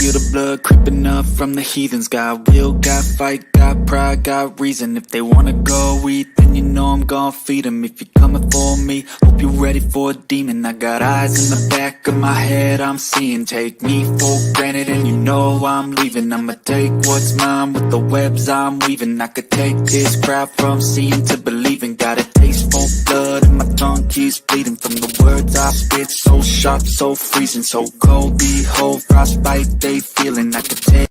feel the blood creeping up from the heathens. Got will, got fight, got pride, got reason. If they wanna go eat, then you know I'm gon' feed them. If you're coming for me, hope you're ready for a demon. I got eyes in the back of my head, I'm seeing. Take me for granted and you know I'm leaving. I'ma take what's mine with the webs I'm weaving. I could take this crowd from seeing to believing. Got a taste for blood and my tongue keeps bleeding from the words I spit. So sharp, so freezing, so cold. Behold, frostbite they feeling. I could take.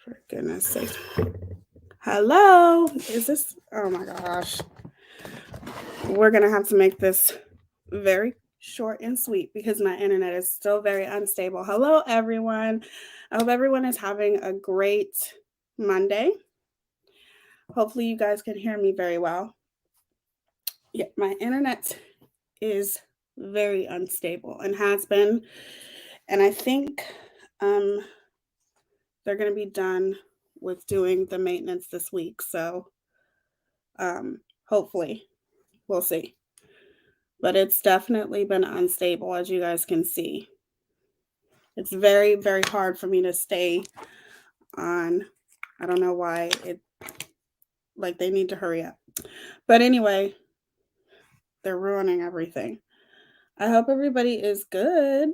For goodness sake. Hello. Is this? Oh my gosh. We're going to have to make this very short and sweet because my internet is still very unstable. Hello, everyone. I hope everyone is having a great Monday. Hopefully, you guys can hear me very well. Yeah, my internet is very unstable and has been. And I think they're going to be done with doing the maintenance this week. So hopefully, we'll see. But it's definitely been unstable, as you guys can see. It's very, very hard for me to stay on. I don't know why they need to hurry up. But anyway, they're ruining everything. I hope everybody is good.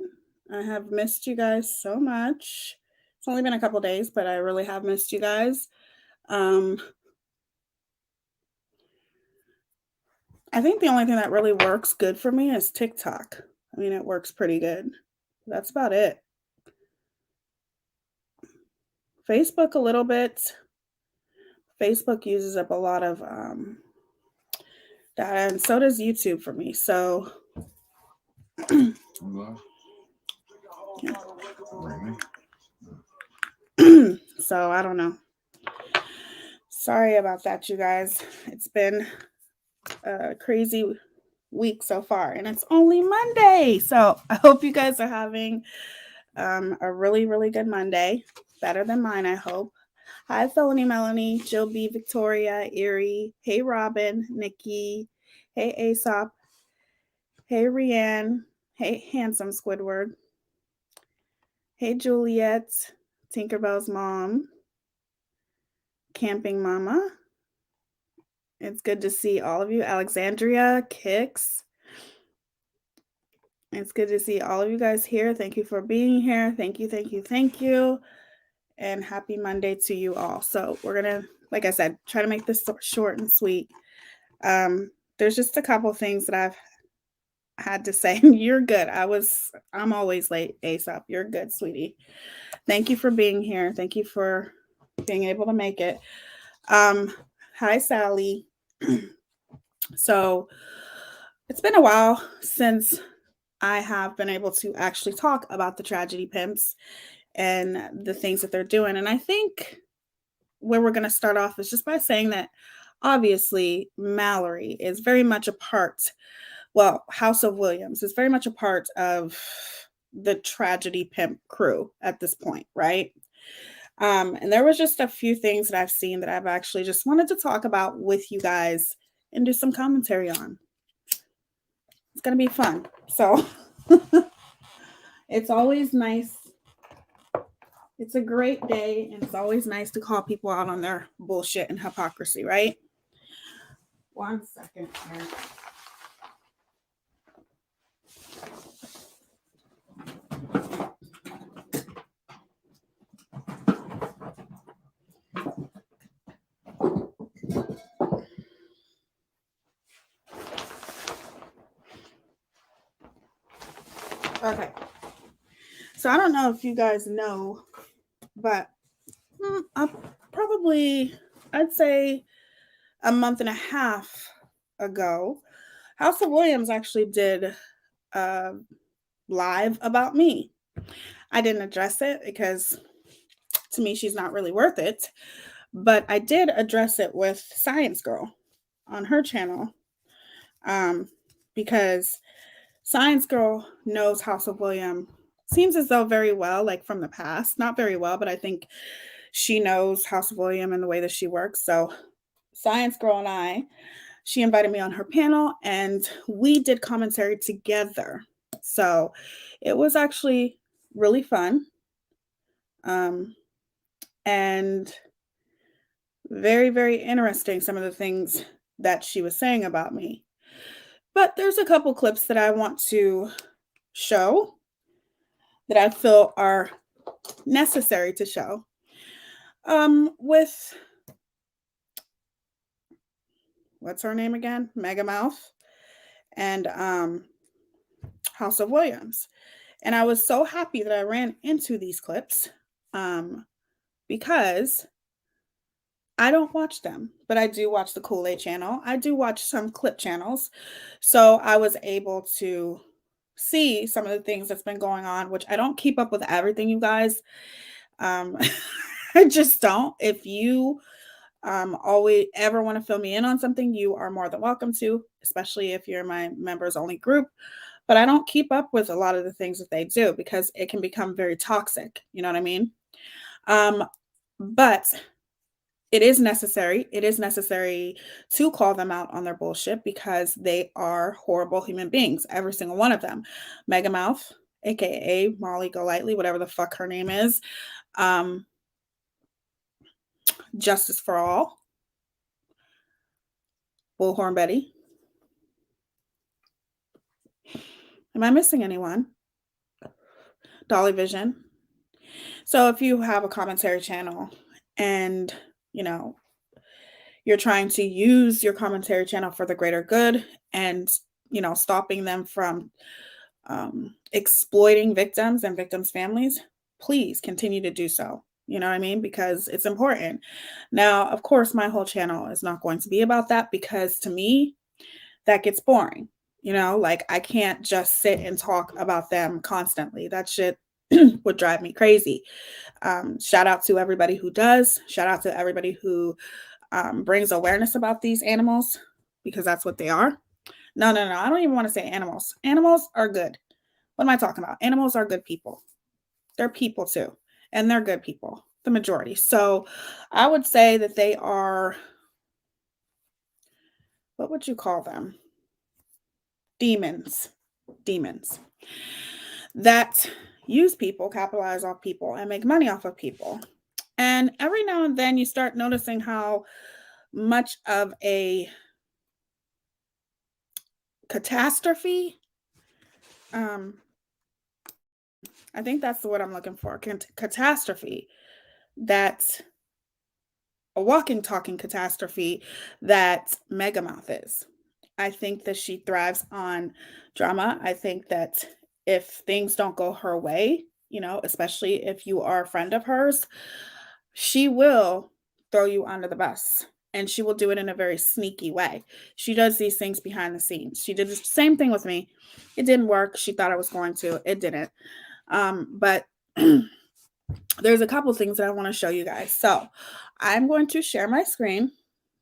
I have missed you guys so much. It's only been a couple days, but I really have missed you guys. I think the only thing that really works good for me is TikTok. I mean, it works pretty good. That's about it. Facebook a little bit. Facebook uses up a lot of data, and so does YouTube for me. So, so I don't know. Sorry about that, you guys. It's been a crazy week so far, and it's only Monday. So I hope you guys are having a really, really good Monday. Better than mine, I hope. Hi, Felony Melanie, Jill B, Victoria, Erie. Hey, Robin, Nikki. Hey, Aesop. Hey, Rianne. Hey, Handsome Squidward. Hey, Juliet, Tinkerbell's mom. Camping Mama. It's good to see all of you. Alexandria, Kix. It's good to see all of you guys here. Thank you for being here. Thank you, thank you, thank you. And happy Monday to you all. So we're going to, like I said, try to make this short and sweet. There's just a couple things that I've had to say. You're good. I'm always late, Aesop. You're good, sweetie. Thank you for being here. Thank you for being able to make it. Hi, Sally. So it's been a while since I have been able to actually talk about the tragedy pimps and the things that they're doing. And I think where we're going to start off is just by saying that obviously Mallory is very much a part, well, House of Williams is very much a part of the tragedy pimp crew at this point, right? And there was just a few things that I've seen that I've actually just wanted to talk about with you guys and do some commentary on. It's going to be fun. So it's always nice. It's a great day, and it's always nice to call people out on their bullshit and hypocrisy, right? 1 second here. Okay. So I don't know if you guys know, but I'd say a month and a half ago, House of Williams actually did a live about me. I didn't address it because to me, she's not really worth it. But I did address it with Science Girl on her channel because Science Girl knows House of William. Seems as though very well, like from the past. Not very well, but I think she knows House of William and the way that she works. So Science Girl and she invited me on her panel and we did commentary together. So it was actually really fun. And very, very interesting, some of the things that she was saying about me. But there's a couple clips that I want to show that I feel are necessary to show. With what's her name again? Mega Mouth and House of Williams. And I was so happy that I ran into these clips because I don't watch them, but I do watch the Kool-Aid channel. I do watch some clip channels. So I was able to see some of the things that's been going on, which I don't keep up with everything, you guys. I just don't. If you always ever want to fill me in on something, you are more than welcome to, especially if you're my members only group. But I don't keep up with a lot of the things that they do because it can become very toxic. You know what I mean? But it is necessary. It is necessary to call them out on their bullshit because they are horrible human beings, every single one of them. Mega Mouth, aka Molly Golightly, whatever the fuck her name is. Justice for All, Bullhorn Betty. Am I missing anyone? Dolly Vision. So if you have a commentary channel and, you're trying to use your commentary channel for the greater good and, stopping them from exploiting victims and victims' families, please continue to do so. You know what I mean? Because it's important. Now, of course, my whole channel is not going to be about that because to me, that gets boring. Like I can't just sit and talk about them constantly. That shit would drive me crazy. Shout out to everybody who does. Shout out to everybody who brings awareness about these animals because that's what they are. No. I don't even want to say animals. Animals are good. What am I talking about? Animals are good people. They're people too. And they're good people, the majority. So I would say that they are, what would you call them? Demons that use people, capitalize off people, and make money off of people. And every now and then you start noticing how much of a catastrophe, I think that's the word I'm looking for, catastrophe, that a walking, talking catastrophe that Megamouth is. I think that she thrives on drama. I think that if things don't go her way, especially if you are a friend of hers, she will throw you under the bus. And she will do it in a very sneaky way. She does these things behind the scenes. She did the same thing with me. It didn't work. She thought I was going to. It didn't. But there's a couple things that I want to show you guys. So I'm going to share my screen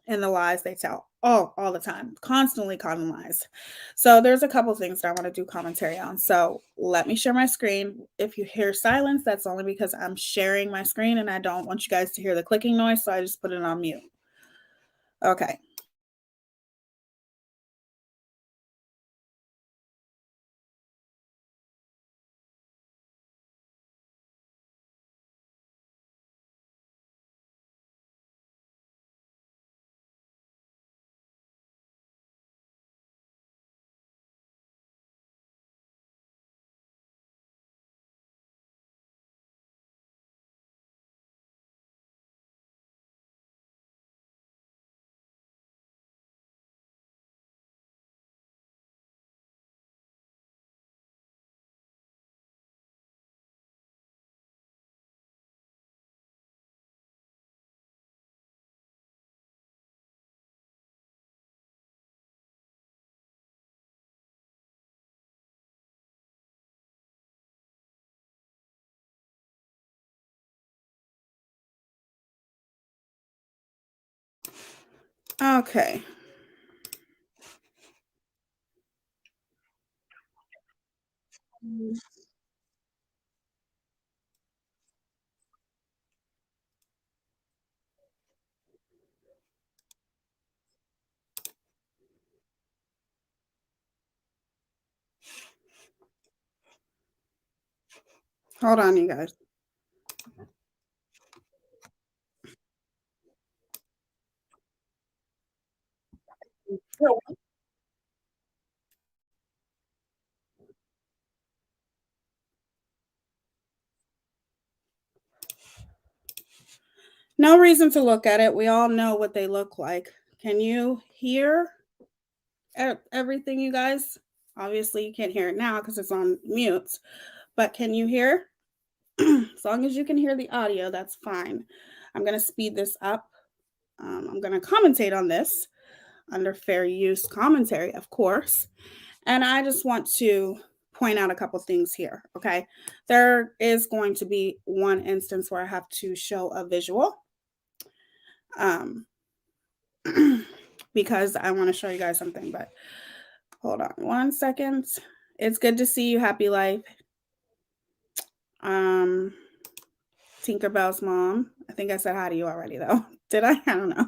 and the lies they tell. Oh, all the time, constantly calling lies. So there's a couple things that I want to do commentary on. So let me share my screen. If you hear silence, that's only because I'm sharing my screen and I don't want you guys to hear the clicking noise. So I just put it on mute. Okay. Okay. Hold on, you guys. No reason to look at it. We all know what they look like. Can you hear everything, you guys? Obviously, you can't hear it now because it's on mute, but can you hear? As long as you can hear the audio, that's fine. I'm going to speed this up. I'm going to commentate on this under fair use commentary, of course. And I just want to point out a couple things here. Okay. There is going to be one instance where I have to show a visual. Because I want to show you guys something, but hold on 1 second. It's good to see you. Happy life. Tinkerbell's mom. I think I said hi to you already, though. Did I? I don't know.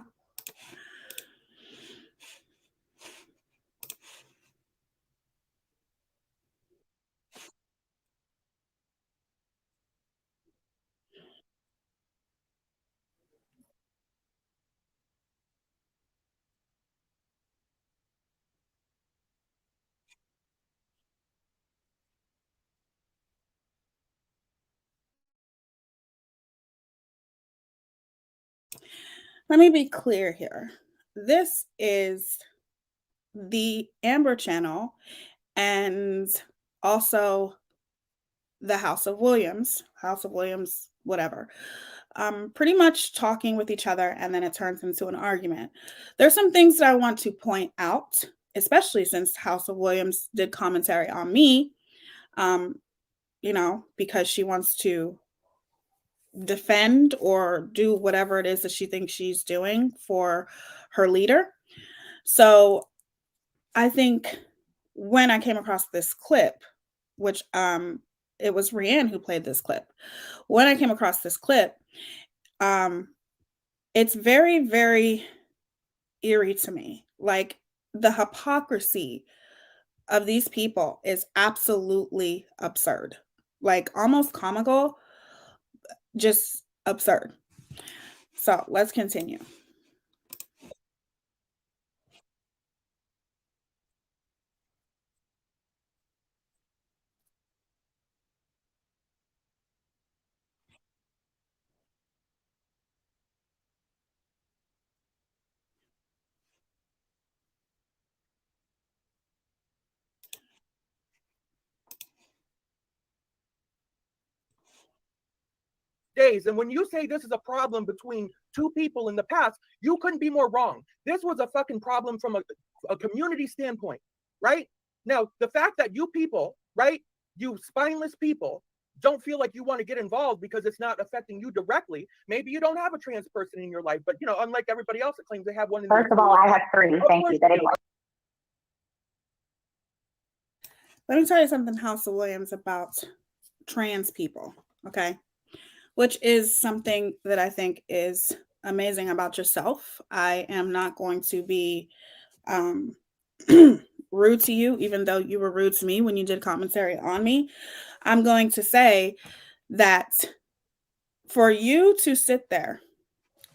Let me be clear here. This is the Amber channel and also the House of Williams, whatever. Pretty much talking with each other, and then it turns into an argument. There's some things that I want to point out, especially since House of Williams did commentary on me, because she wants to defend or do whatever it is that she thinks she's doing for her leader. So I think when I came across this clip, which it was Rianne who played this clip. When I came across this clip, it's very, very eerie to me. Like the hypocrisy of these people is absolutely absurd. Like almost comical, just absurd. So let's continue. days. And when you say this is a problem between two people in the past, you couldn't be more wrong. This was a fucking problem from a community standpoint, right? Now, the fact that you people, right, you spineless people, don't feel like you want to get involved because it's not affecting you directly. Maybe you don't have a trans person in your life, but you know, unlike everybody else that claims they have one in First of all, I have 3. Thank you. That is Let me tell you something, House of Williams, about trans people, okay? Which is something that I think is amazing about yourself. I am not going to be rude to you, even though you were rude to me when you did commentary on me. I'm going to say that for you to sit there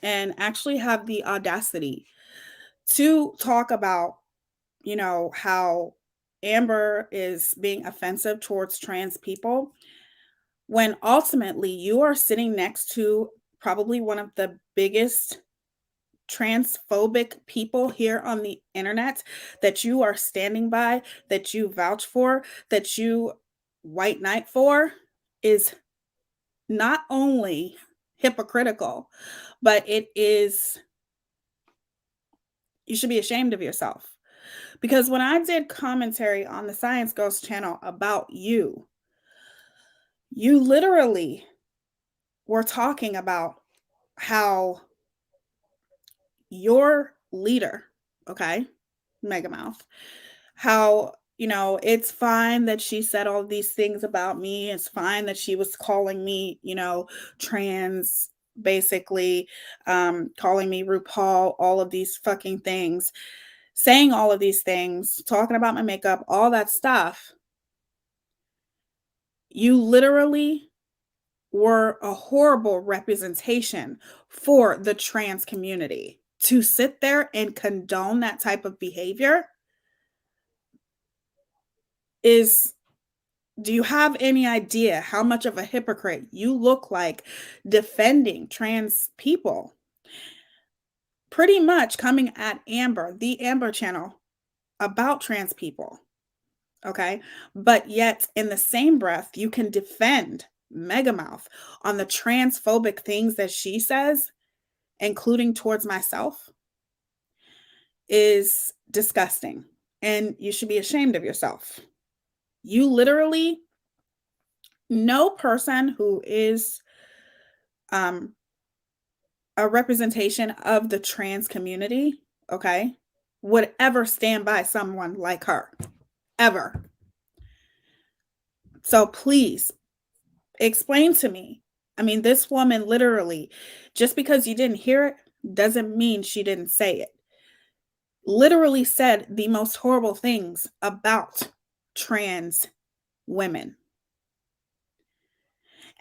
and actually have the audacity to talk about, you know, how Amber is being offensive towards trans people, when ultimately you are sitting next to probably one of the biggest transphobic people here on the internet that you are standing by, that you vouch for, that you white knight for, is not only hypocritical, but it is, you should be ashamed of yourself. Because when I did commentary on the Science Ghost channel about you, you literally were talking about how your leader, okay, Megamouth, how, you know, it's fine that she said all these things about me. It's fine that she was calling me, you know, trans, basically, calling me RuPaul, all of these fucking things, saying all of these things, talking about my makeup, all that stuff. You literally were a horrible representation for the trans community. To sit there and condone that type of behavior is, do you have any idea how much of a hypocrite you look like defending trans people? Pretty much coming at Amber, the Amber channel, about trans people, okay? But yet in the same breath, you can defend Megamouth on the transphobic things that she says, including towards myself, is disgusting. And you should be ashamed of yourself. You literally, no person who is a representation of the trans community, okay, would ever stand by someone like her, ever. So please explain to me. I mean, this woman literally, just because you didn't hear it doesn't mean she didn't say it. Literally said the most horrible things about trans women.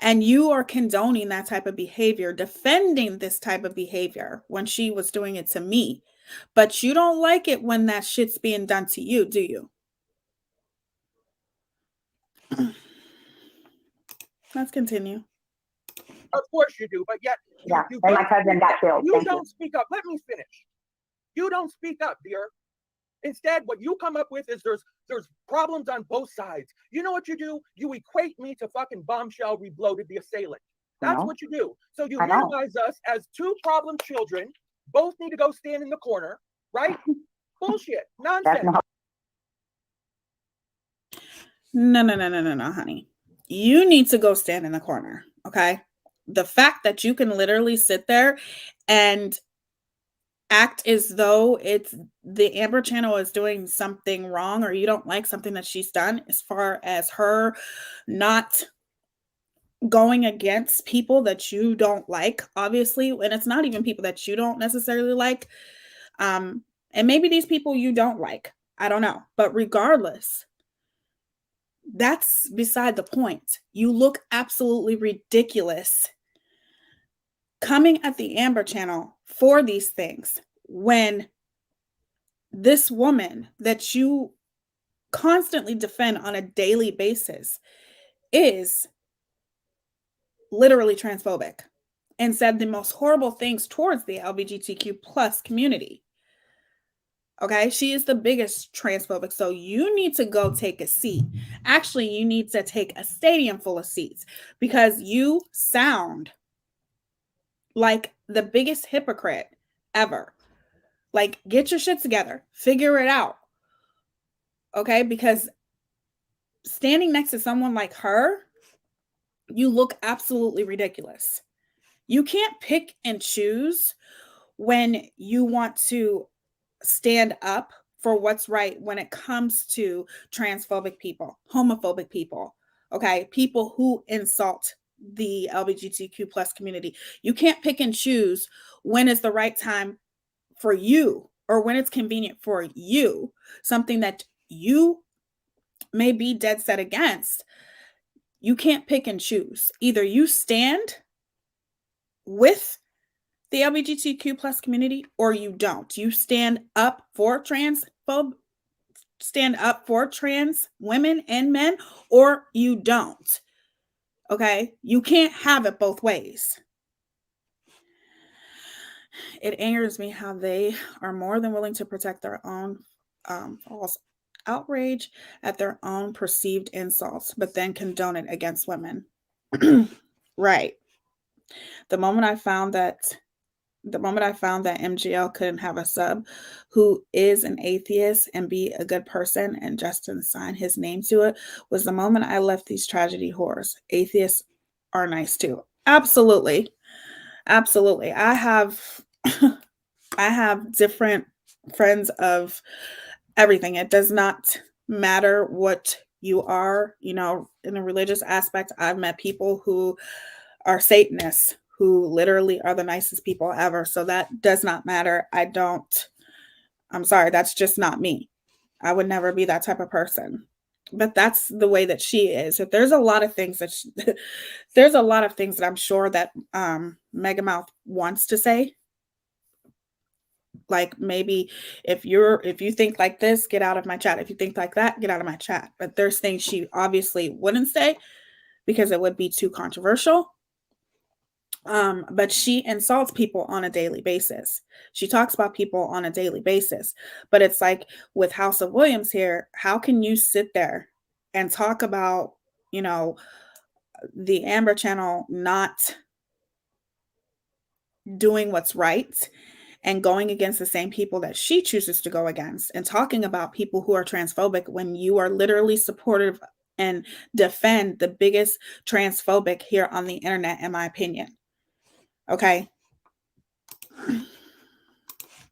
And you are condoning that type of behavior, defending this type of behavior when she was doing it to me. But you don't like it when that shit's being done to you, do you? Let's continue. Of course you do, but yet yeah. And my cousin got killed. You don't speak up. Let me finish. You don't speak up, dear. Instead, what you come up with is there's problems on both sides. You know what you do? You equate me to fucking Bombshell Reloaded, the assailant. That's what you do. So you minimize us as two problem children. Both need to go stand in the corner, right? Bullshit. Nonsense. No, honey. You need to go stand in the corner, okay? The fact that you can literally sit there and act as though it's the Amber channel is doing something wrong, or you don't like something that she's done, as far as her not going against people that you don't like, obviously, and it's not even people that you don't necessarily like, and maybe these people you don't like, I don't know, but regardless, that's beside the point. You look absolutely ridiculous coming at the Amber channel for these things when this woman that you constantly defend on a daily basis is literally transphobic and said the most horrible things towards the LGBTQ plus community. Okay, she is the biggest transphobic. So you need to go take a seat. Actually, you need to take a stadium full of seats, because you sound like the biggest hypocrite ever. Like, get your shit together, figure it out. Okay? Because standing next to someone like her, you look absolutely ridiculous. You can't pick and choose when you want to stand up for what's right when it comes to transphobic people, homophobic people, okay? People who insult the LGBTQ plus community. You can't pick and choose when is the right time for you or when it's convenient for you, something that you may be dead set against. You can't pick and choose. Either you stand with the LGBTQ plus community or you don't. You stand up for trans women and men, or you don't. Okay? You can't have it both ways. It angers me how they are more than willing to protect their own false outrage at their own perceived insults, but then condone it against women. Right. The moment I found that MGL couldn't have a sub who is an atheist and be a good person and Justin sign his name to it was the moment I left these tragedy whores. Atheists are nice too. Absolutely. Absolutely. I have different friends of everything. It does not matter what you are, in a religious aspect. I've met people who are Satanists who literally are the nicest people ever. So that does not matter. I'm sorry, that's just not me. I would never be that type of person. But that's the way that she is. If there's a lot of things that there's a lot of things that I'm sure that Megamouth wants to say. Like, maybe if you think like this, get out of my chat. If you think like that, get out of my chat. But there's things she obviously wouldn't say because it would be too controversial. But she insults people on a daily basis. She talks about people on a daily basis. But it's like with House of Williams here, how can you sit there and talk about, the Amber Channel not doing what's right and going against the same people that she chooses to go against and talking about people who are transphobic when you are literally supportive and defend the biggest transphobic here on the internet, in my opinion. Okay.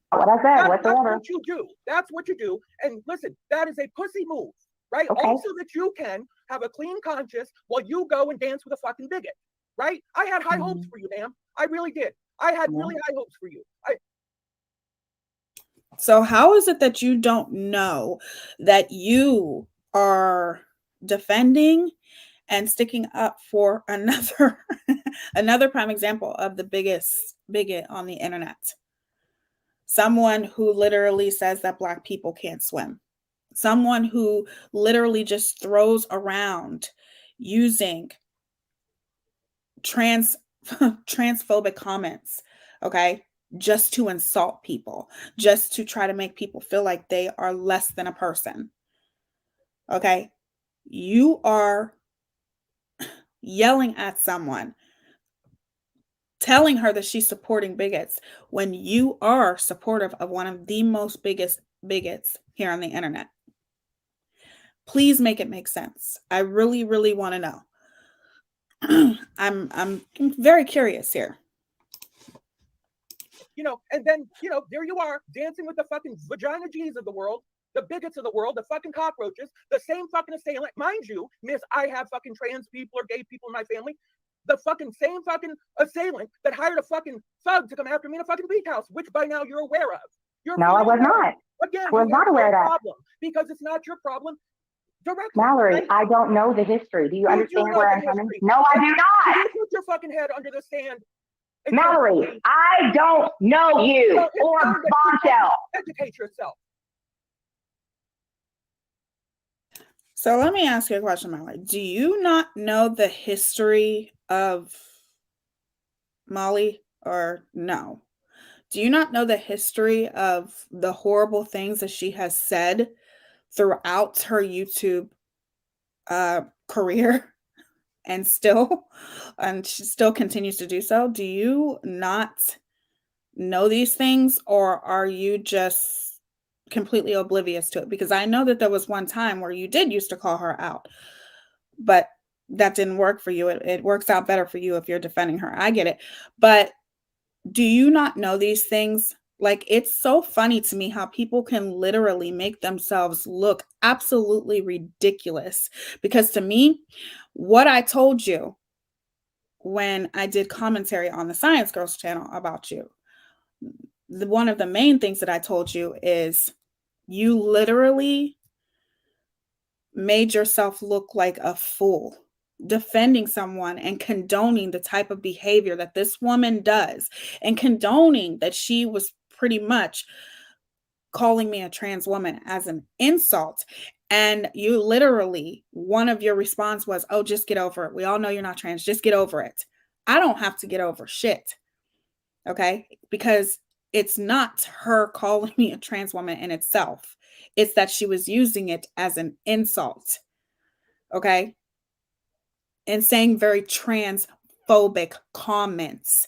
What I said, that's what you do. That's what you do. And listen, that is a pussy move, right? Okay. Also that you can have a clean conscience while you go and dance with a fucking bigot, right? I had high hopes for you, ma'am. I really did. I had really high hopes for you. So how is it that you don't know that you are defending and sticking up for another prime example of the biggest bigot on the internet? Someone who literally says that Black people can't swim. Someone who literally just throws around using transphobic comments, okay, just to insult people, just to try to make people feel like they are less than a person. Okay? You are yelling at someone, telling her that she's supporting bigots when you are supportive of one of the most biggest bigots here on the internet. Please make it make sense. I really, really want to know. I'm very curious here. And then, there you are dancing with the fucking vagina G's of the world, the bigots of the world, the fucking cockroaches, the same fucking assailant. Mind you, miss, I have fucking trans people or gay people in my family. The fucking same fucking assailant that hired a fucking thug to come after me in a fucking beach house, which by now you're aware of. No, I was not. Again, I was not aware of that. Problem, because it's not your problem directly. Mallory, right? I don't know the history. Do you understand where I'm coming? No, I do not. You put your fucking head under the sand. Mallory, I don't know you or Bombshell. Educate yourself. So let me ask you a question, Molly. Do you not know the history of Molly, or no? Do you not know the history of the horrible things that she has said throughout her YouTube career and she still continues to do so. Do you not know these things, or are you just completely oblivious to it? Because I know that there was one time where you did used to call her out, but that didn't work for you. It works out better for you if you're defending her. I get it. But do you not know these things? Like, it's so funny to me how people can literally make themselves look absolutely ridiculous. Because to me, what I told you when I did commentary on the Science Girls channel about you, one of the main things that I told you is you literally made yourself look like a fool defending someone and condoning the type of behavior that this woman does, and condoning that she was pretty much calling me a trans woman as an insult. And you literally, one of your response was, oh, just get over it. We all know you're not trans. Just get over it. I don't have to get over shit. Okay? Because it's not her calling me a trans woman in itself. It's that she was using it as an insult. Okay? And saying very transphobic comments.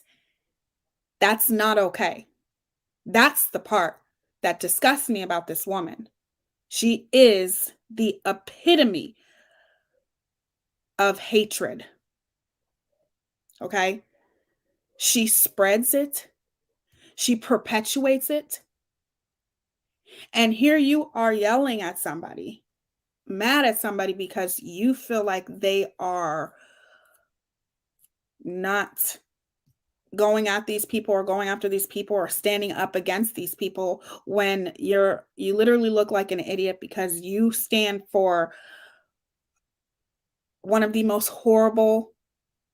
That's not okay. That's the part that disgusts me about this woman. She is the epitome of hatred. Okay? She spreads it. She perpetuates it. And here you are yelling at somebody, mad at somebody because you feel like they are not going at these people or going after these people or standing up against these people, when you literally look like an idiot because you stand for one of the most horrible,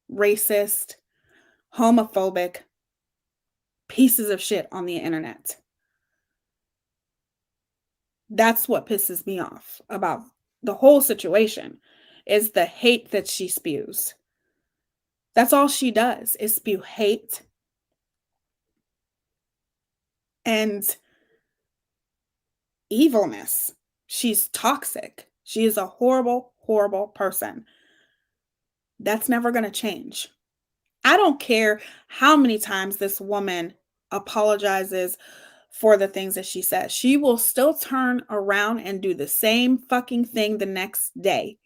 racist, homophobic pieces of shit on the internet. That's what pisses me off about the whole situation, is the hate that she spews. That's all she does, is spew hate and evilness. She's toxic. She is a horrible, horrible person. That's never going to change. I don't care how many times this woman apologizes for the things that she says. She will still turn around and do the same fucking thing the next day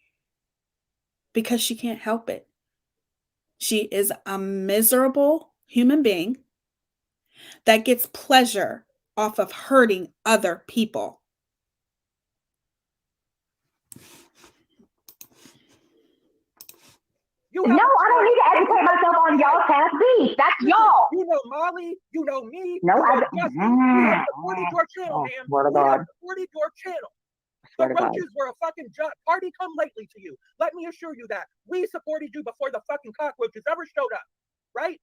because she can't help it. She is a miserable human being that gets pleasure off of hurting other people. No, I don't need to educate myself on y'all past beef. That's y'all. You know Molly, you know me. No, I don't. We have supported your channel, man. Swear to We have God. supported your channel. Swear The to God. roaches were a fucking party come lately to you. Let me assure you that. We supported you before the fucking cockroaches ever showed up. Right?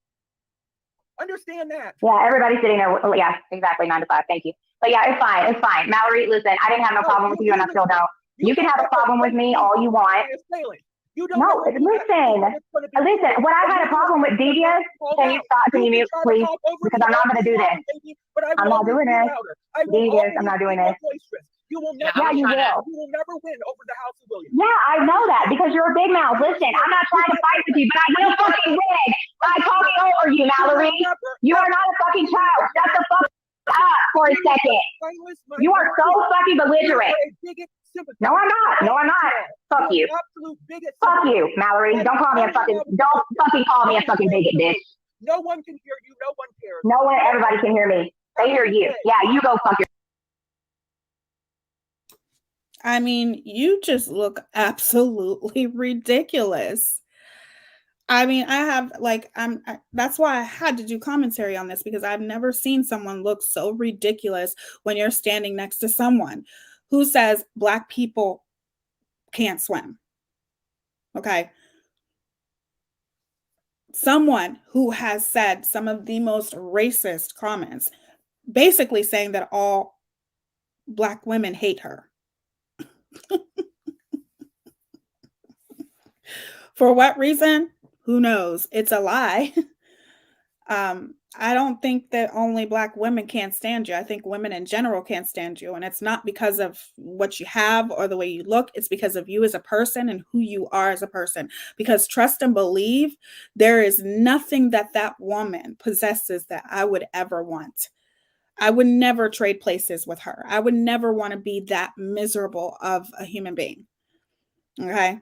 Understand that. Yeah, everybody's sitting there. Yeah, exactly. 9 to 5. Thank you. But yeah, it's fine. It's fine. Mallory, listen, I didn't have no problem with you, and I still don't. You can have a problem with me all you want. No, listen. When I had a problem with Devious, can you stop? Can you mute, please? Because I'm not going to do this. I'm not doing this. Devious, I'm not doing this. You will Yeah, never, you will. You will never win over the House of Williams. Yeah, I know that because you're a big mouth. Listen, I'm not trying to fight with you, but I will fucking win by talking over you, Mallory. You are not a fucking child. Shut the fuck up for a second. You are so fucking belligerent. No, I'm not. No, I'm not. Fuck you. Fuck you, Mallory. Don't call me a fucking. Don't fucking call me a fucking bigot, bitch. No one can hear you. No one cares. No one. Everybody can hear me. They hear you. Yeah, you go fuck your. I mean, you just look absolutely ridiculous. I mean, that's why I had to do commentary on this, because I've never seen someone look so ridiculous when you're standing next to someone who says Black people can't swim. Okay. Someone who has said some of the most racist comments, basically saying that all Black women hate her. For what reason? Who knows? It's a lie. I don't think that only Black women can't stand you. I think women in general can't stand you. And it's not because of what you have or the way you look. It's because of you as a person and who you are as a person. Because trust and believe, there is nothing that that woman possesses that I would ever want. I would never trade places with her. I would never want to be that miserable of a human being. Okay.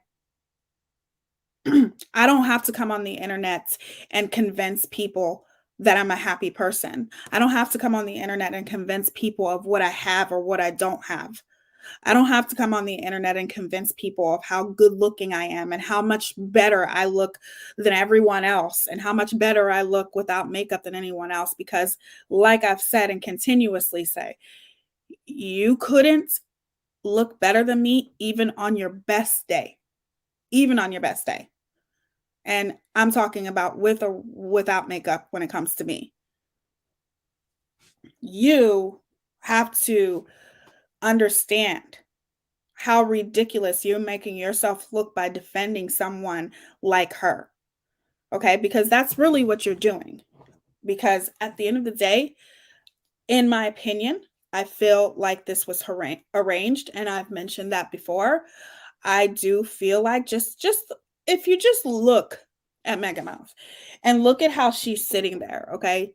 I don't have to come on the internet and convince people that I'm a happy person. I don't have to come on the internet and convince people of what I have or what I don't have. I don't have to come on the internet and convince people of how good looking I am and how much better I look than everyone else and how much better I look without makeup than anyone else. Because, like I've said and continuously say, you couldn't look better than me even on your best day. Even on your best day. And I'm talking about with or without makeup when it comes to me. You have to understand how ridiculous you're making yourself look by defending someone like her. Okay? Because that's really what you're doing. Because at the end of the day, in my opinion, I feel like this was arranged, and I've mentioned that before. I do feel like just if you just look at Mega Mouth and look at how she's sitting there, okay?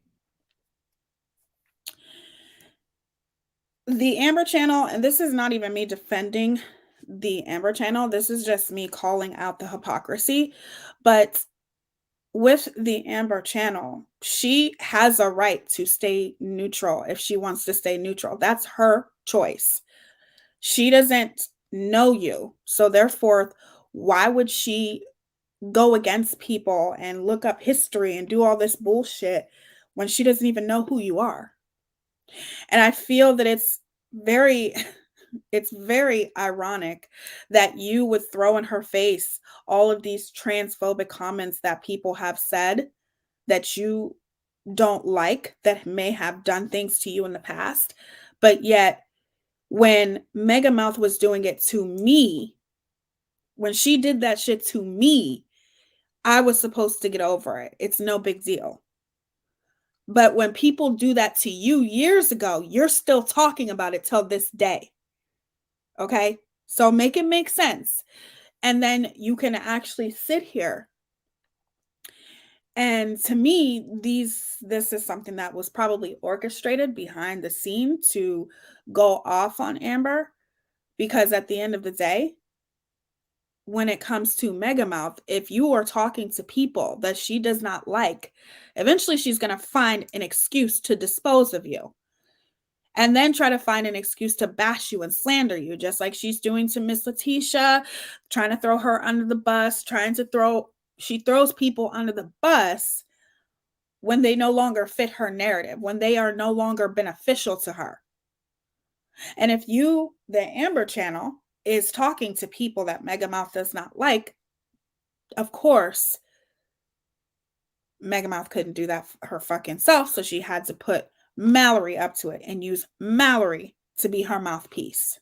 The Amber Channel, and this is not even me defending the Amber Channel, this is just me calling out the hypocrisy. But with the Amber Channel, she has a right to stay neutral if she wants to stay neutral. That's her choice. She doesn't know you. So therefore, why would she go against people and look up history and do all this bullshit when she doesn't even know who you are? And I feel that it's very ironic that you would throw in her face all of these transphobic comments that people have said that you don't like, that may have done things to you in the past. But yet, when Mega Mouth was doing it to me, when she did that shit to me, I was supposed to get over it. It's no big deal. But when people do that to you years ago, you're still talking about it till this day. Okay? So make it make sense. And then you can actually sit here. And to me, this is something that was probably orchestrated behind the scene to go off on Amber. Because at the end of the day, when it comes to Mega Mouth, if you are talking to people that she does not like, eventually she's going to find an excuse to dispose of you. And then try to find an excuse to bash you and slander you, just like she's doing to Miss Letitia, trying to throw her under the bus, she throws people under the bus when they no longer fit her narrative, when they are no longer beneficial to her. And if the Amber Channel, is talking to people that Mega Mouth does not like, of course, Mega Mouth couldn't do that her fucking self, so she had to put Mallory up to it and use Mallory to be her mouthpiece.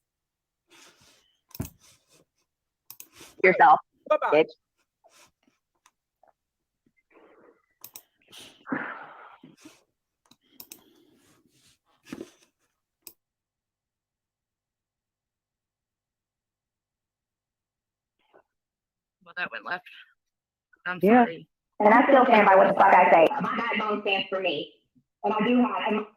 Yourself, Bye-bye. bitch. Well, that went left. I'm Yeah. sorry. And I still stand by what the fuck I say. My backbone stands for me. And I do have.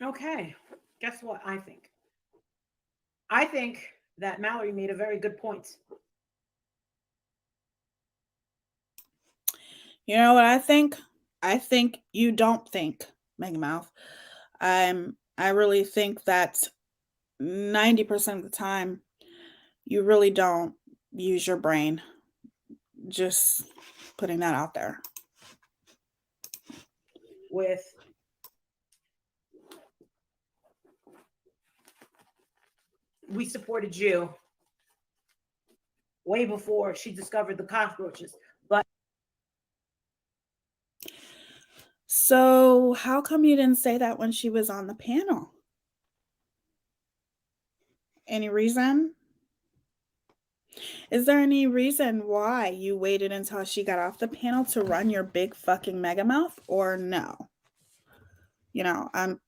Okay, guess what I think? I think that Mallory made a very good point. You know what I think? I think you don't think, Mega Mouth. I really think that 90% of the time, you really don't use your brain. Just putting that out there. We supported you way before she discovered the cockroaches. But so how come you didn't say that when she was on the panel? Any reason? Is there any reason why you waited until she got off the panel to run your big fucking mega mouth, or no? You know, I'm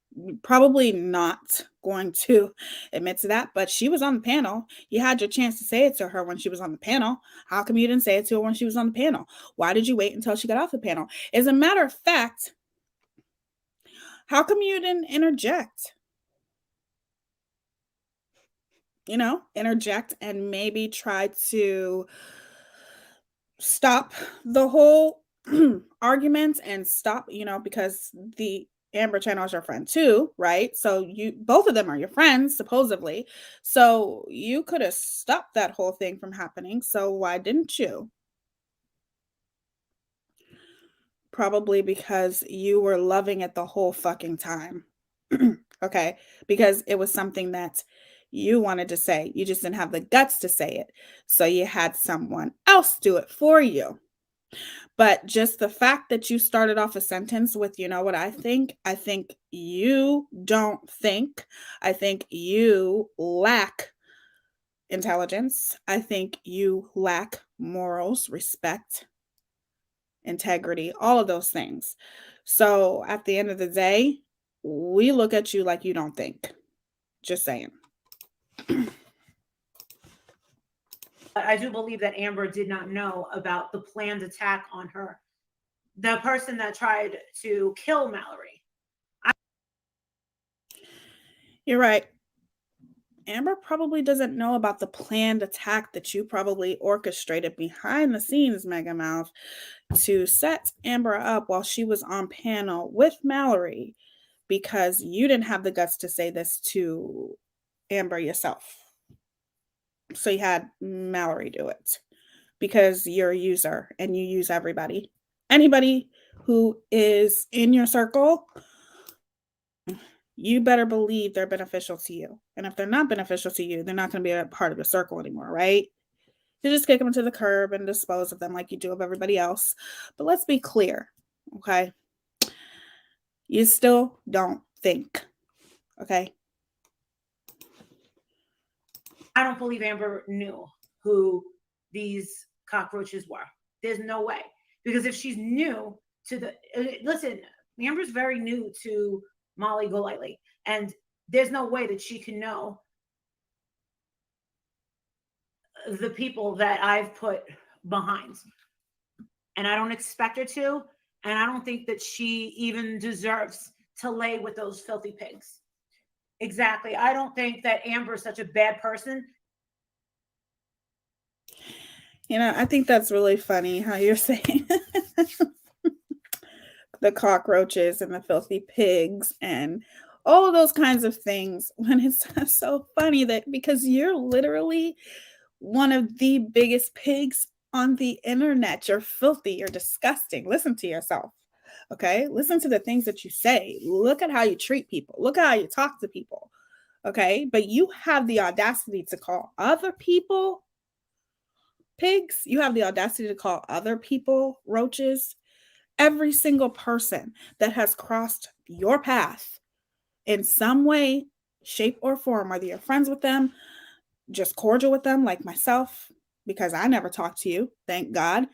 probably not going to admit to that, but she was on the panel. You had your chance to say it to her when she was on the panel. How come you didn't say it to her when she was on the panel? Why did you wait until she got off the panel? As a matter of fact, how come you didn't interject? You know, interject and maybe try to stop the whole argument and stop, you know, because the Amber Channel is your friend too, right? So you both of them are your friends, supposedly. So you could have stopped that whole thing from happening. So why didn't you? Probably because you were loving it the whole fucking time. Okay? Because it was something that you wanted to say. You just didn't have the guts to say it. So you had someone else do it for you. But just the fact that you started off a sentence with, you know what I think you don't think. I think you lack intelligence. I think you lack morals, respect, integrity, all of those things. So at the end of the day, we look at you like you don't think. Just saying. I do believe that Amber did not know about the planned attack on her. The person that tried to kill Mallory. You're right. Amber probably doesn't know about the planned attack that you probably orchestrated behind the scenes, Mega Mouth, to set Amber up while she was on panel with Mallory, because you didn't have the guts to say this to Amber yourself. So you had Mallory do it because you're a user and you use everybody. Anybody who is in your circle, you better believe they're beneficial to you. And if they're not beneficial to you, they're not going to be a part of your circle anymore, right? You just kick them to the curb and dispose of them like you do of everybody else. But let's be clear, okay? You still don't think, okay? I don't believe Amber knew who these cockroaches were. There's no way. Because if she's new to the, listen, Amber's very new to Molly Golightly, and there's no way that she can know the people that I've put behind. And I don't expect her to, and I don't think that she even deserves to lay with those filthy pigs. Exactly. I don't think that Amber is such a bad person. You know, I think that's really funny how you're saying the cockroaches and the filthy pigs and all of those kinds of things, when it's so funny that because you're literally one of the biggest pigs on the internet. You're filthy, you're disgusting. Listen to yourself. Okay? Listen to the things that you say. Look at how you treat people. Look at how you talk to people. Okay? But you have the audacity to call other people pigs. You have the audacity to call other people roaches. Every single person that has crossed your path in some way, shape, or form, whether you're friends with them, just cordial with them, like myself, because I never talk to you, thank God.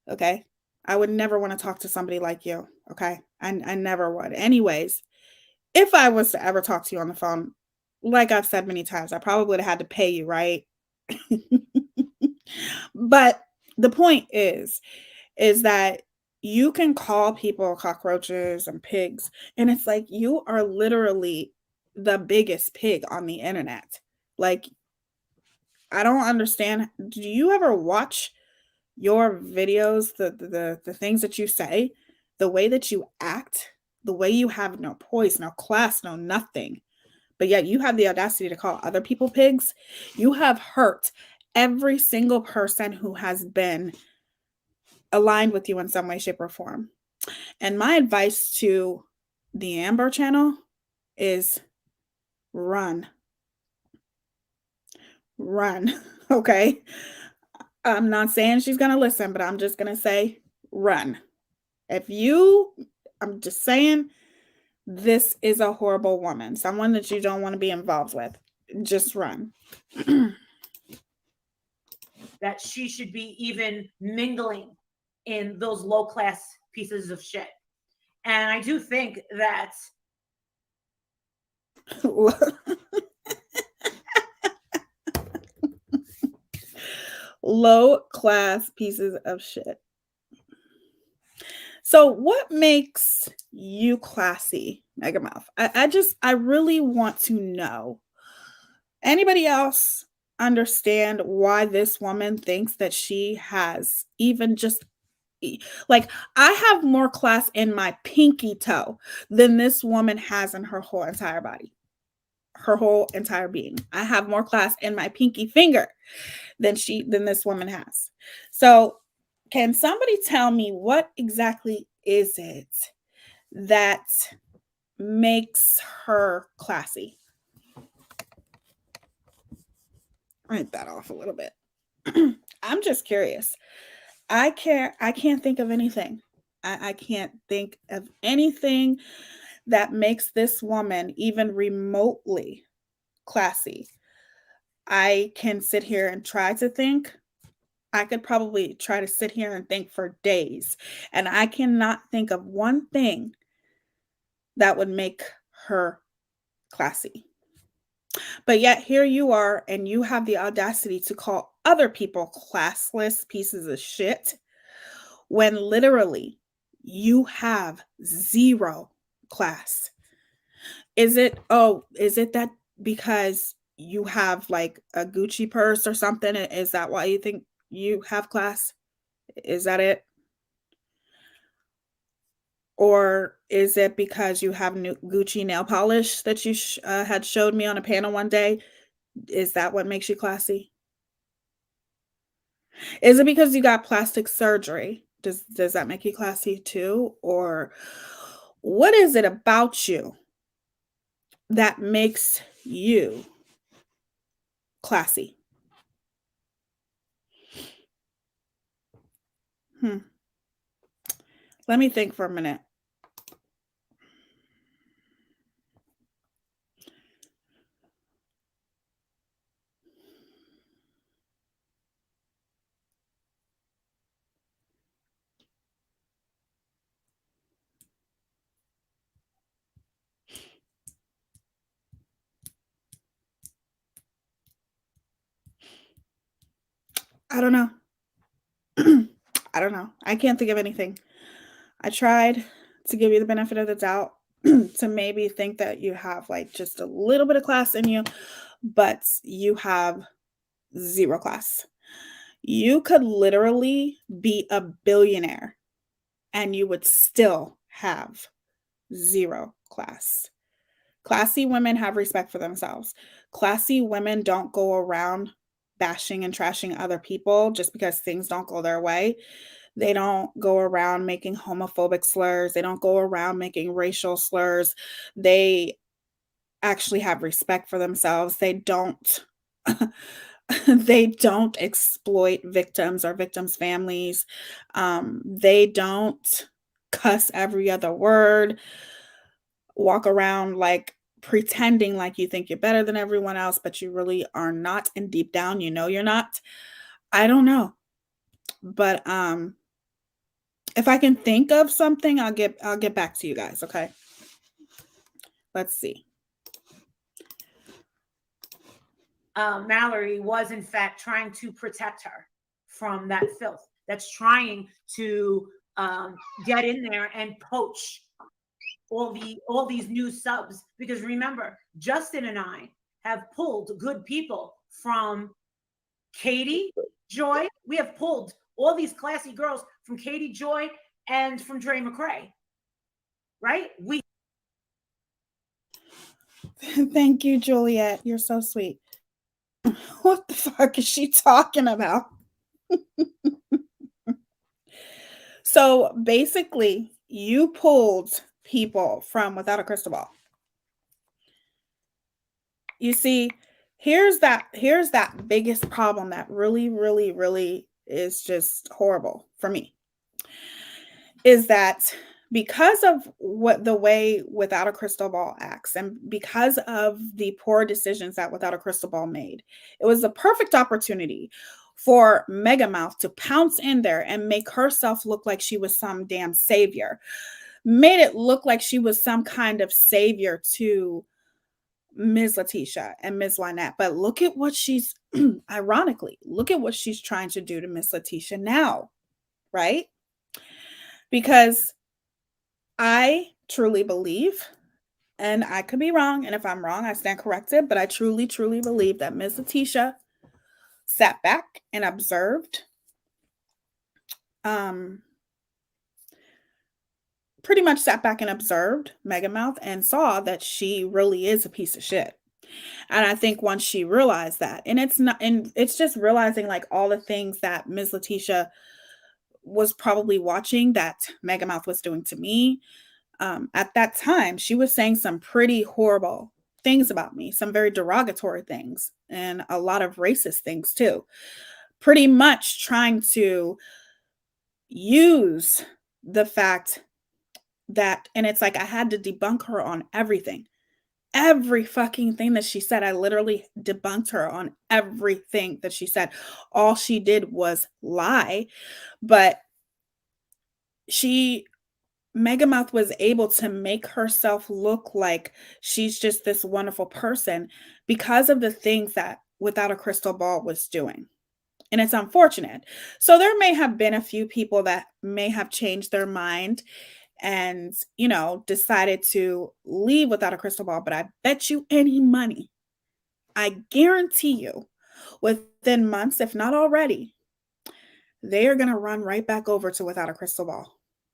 Okay? I would never want to talk to somebody like you. Okay? I never would. Anyways, if I was to ever talk to you on the phone, like I've said many times, I probably would have had to pay you, right? But the point is that you can call people cockroaches and pigs, and it's like you are literally the biggest pig on the internet. Like, I don't understand. Do you ever watch your videos, the things that you say, the way that you act, the way you have no poise, no class, no nothing, but yet you have the audacity to call other people pigs? You have hurt every single person who has been aligned with you in some way, shape, or form. And my advice to the Amber Channel is run. Run. Okay? I'm not saying she's going to listen, but I'm just going to say run. I'm just saying, this is a horrible woman, someone that you don't want to be involved with. Just run. that she should be even mingling in those low class pieces of shit. And I do think that low class pieces of shit. So what makes you classy, Megamouth? I really want to know. Anybody else understand why this woman thinks that she has even just like, I have more class in my pinky toe than this woman has in her whole entire body, her whole entire being. I have more class in my pinky finger than this woman has. So can somebody tell me what exactly is it that makes her classy? Write that off a little bit. I'm just curious. I can't think of anything. I can't think of anything that makes this woman even remotely classy. I can sit here and try to think. I could probably try to sit here and think for days, and I cannot think of one thing that would make her classy. But yet here you are, and you have the audacity to call other people classless pieces of shit when literally you have zero class. Is it that because you have like a Gucci purse or something? Is that why you think you have class? Is that it? Or is it because you have new Gucci nail polish that you had showed me on a panel one day? Is that what makes you classy? Is it because you got plastic surgery? Does that make you classy too? Or what is it about you that makes you classy? Let me think for a minute. I don't know. I don't know. I can't think of anything. I tried to give you the benefit of the doubt to maybe think that you have like just a little bit of class in you, but you have zero class. You could literally be a billionaire and you would still have zero class. Classy women have respect for themselves. Classy women don't go around bashing and trashing other people just because things don't go their way. They don't go around making homophobic slurs. They don't go around making racial slurs. They actually have respect for themselves. They don't they don't exploit victims or victims' families. They don't cuss every other word, walk around like pretending like you think you're better than everyone else, but you really are not. And deep down, you know you're not. I don't know. But if I can think of something, I'll get back to you guys, okay? Let's see. Mallory was in fact trying to protect her from that filth that's trying to get in there and poach all these new subs. Because remember, Justin and I have pulled good people from Katie Joy. We have pulled all these classy girls from Katie Joy and from Dre McRae, right? Thank you, Juliet. You're so sweet. What the fuck is she talking about? So basically, you pulled people from Without a Crystal Ball. You see, here's that biggest problem that really, really, really is just horrible for me. Is that because of the way Without a Crystal Ball acts, and because of the poor decisions that Without a Crystal Ball made, it was a perfect opportunity for Megamouth to pounce in there and make herself look like she was some damn savior. Made it look like she was some kind of savior to Ms. Letitia and Ms. Lynette. But look at what she's, ironically, look at what she's trying to do to Ms. Letitia now, right? Because I truly believe, and I could be wrong, and if I'm wrong, I stand corrected, but I truly, truly believe that Ms. Letitia sat back and observed, pretty much sat back and observed Megamouth and saw that she really is a piece of shit. And I think once she realized that, and it's just realizing like all the things that Ms. Letitia was probably watching that Megamouth was doing to me. At that time, she was saying some pretty horrible things about me, some very derogatory things, and a lot of racist things too. Pretty much trying to use the fact that, and it's like I had to debunk her on everything. Every fucking thing that she said, I literally debunked her on everything that she said. All she did was lie, but Megamouth was able to make herself look like she's just this wonderful person because of the things that Without a Crystal Ball was doing. And it's unfortunate. So there may have been a few people that may have changed their mind and, decided to leave Without a Crystal Ball. But I bet you any money, I guarantee you, within months, if not already, they are going to run right back over to Without a Crystal Ball.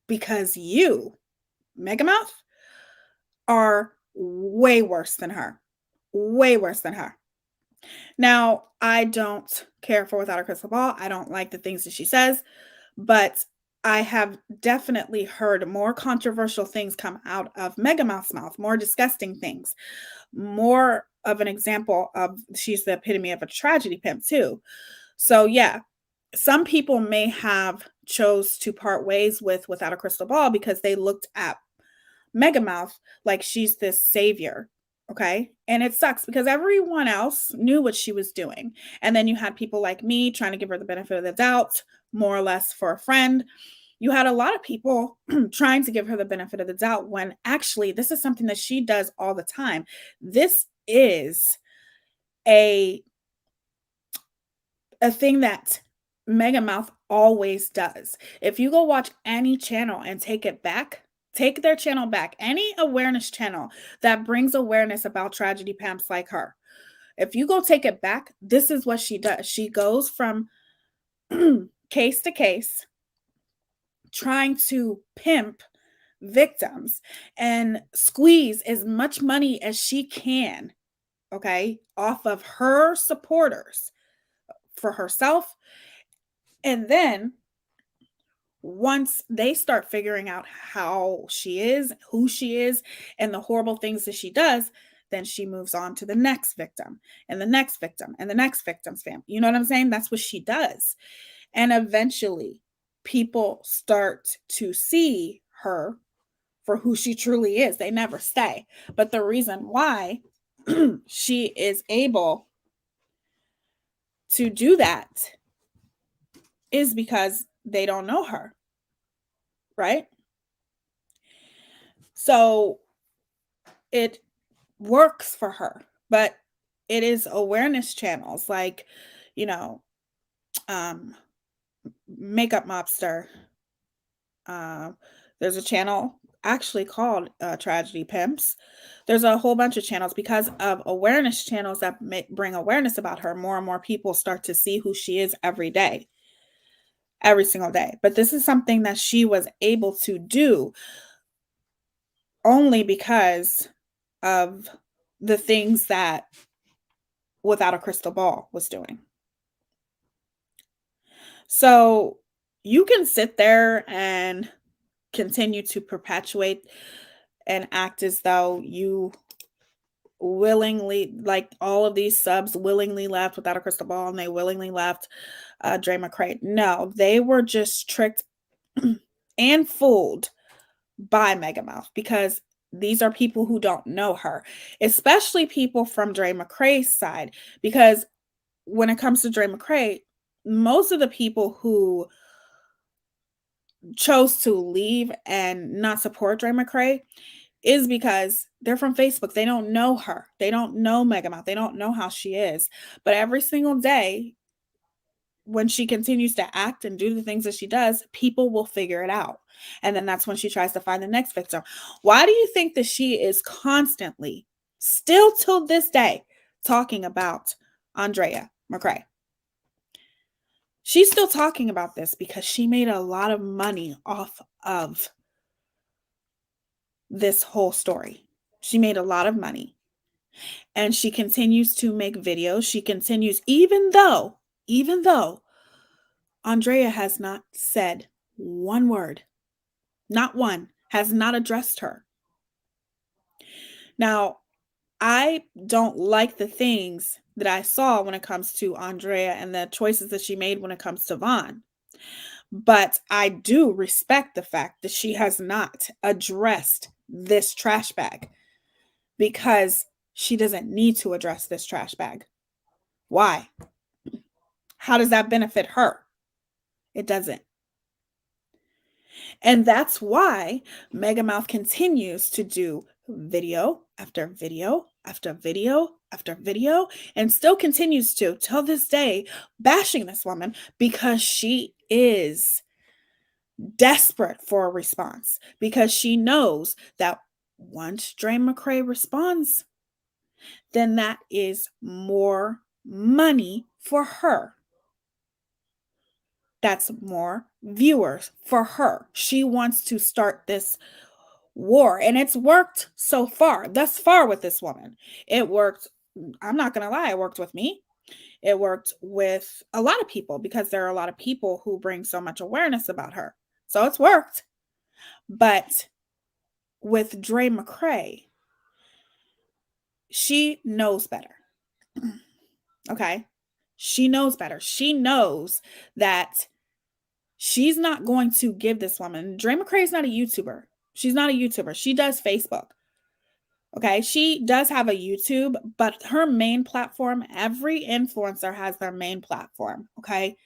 Because you, Megamouth, are way worse than her. Way worse than her. Now, I don't care for Without a Crystal Ball. I don't like the things that she says. But I have definitely heard more controversial things come out of Megamouth's mouth. More disgusting things. More of an example of she's the epitome of a tragedy pimp too. So yeah. Some people may have chose to part ways with Without a Crystal Ball because they looked at Megamouth like she's this savior. Okay. And it sucks because everyone else knew what she was doing. And then you had people like me trying to give her the benefit of the doubt, more or less for a friend. You had a lot of people trying to give her the benefit of the doubt when actually this is something that she does all the time. This is a thing that Megamouth always does. If you go watch any channel and take their channel back, any awareness channel that brings awareness about tragedy pimps like her, if you go take it back, this is what she does. She goes from case to case, trying to pimp victims and squeeze as much money as she can, okay, off of her supporters for herself. And then once they start figuring out how she is, who she is, and the horrible things that she does, then she moves on to the next victim and the next victim and the next victim's family. You know what I'm saying? That's what she does. And eventually people start to see her for who she truly is. They never stay. But the reason why she is able to do that is because they don't know her, right? So it works for her, but it is awareness channels like, Makeup Mobster. There's a channel actually called Tragedy Pimps. There's a whole bunch of channels because of awareness channels that bring awareness about her. More and more people start to see who she is every single day. But this is something that she was able to do only because of the things that Without a Crystal Ball was doing. So you can sit there and continue to perpetuate and act as though you willingly, like all of these subs willingly left Without a Crystal Ball and they willingly left Dre McCray. No, they were just tricked and fooled by Megamouth because these are people who don't know her, especially people from Dre McCray's side. Because when it comes to Dre McCray, most of the people who chose to leave and not support Dre McCray is because they're from Facebook. They don't know her. They don't know Megamouth. They don't know how she is. But every single day, when she continues to act and do the things that she does, people will figure it out. And then that's when she tries to find the next victim. Why do you think that she is constantly, still till this day, talking about Andrea McCray? She's still talking about this because she made a lot of money off of this whole story. She made a lot of money. And she continues to make videos. She continues, even though Andrea has not said one word, not one, has not addressed her. Now, I don't like the things that I saw when it comes to Andrea and the choices that she made when it comes to Vaughn. But I do respect the fact that she has not addressed this trash bag, because she doesn't need to address this trash bag. Why? How does that benefit her? It doesn't. And that's why Megamouth continues to do video after video after video after video, and still continues to, till this day, bashing this woman because she is desperate for a response, because she knows that once Dre McCray responds, then that is more money for her. That's more viewers for her. She wants to start this war, and it's worked so far, thus far with this woman. It worked. I'm not going to lie. It worked with me. It worked with a lot of people, because there are a lot of people who bring so much awareness about her. So it's worked. But with Dre McCray, she knows better. Okay? She knows better. She knows that she's not going to give this woman. Dre McCray is not a YouTuber. She's not a YouTuber. She does Facebook. Okay? She does have a YouTube, but her main platform, every influencer has their main platform. Okay?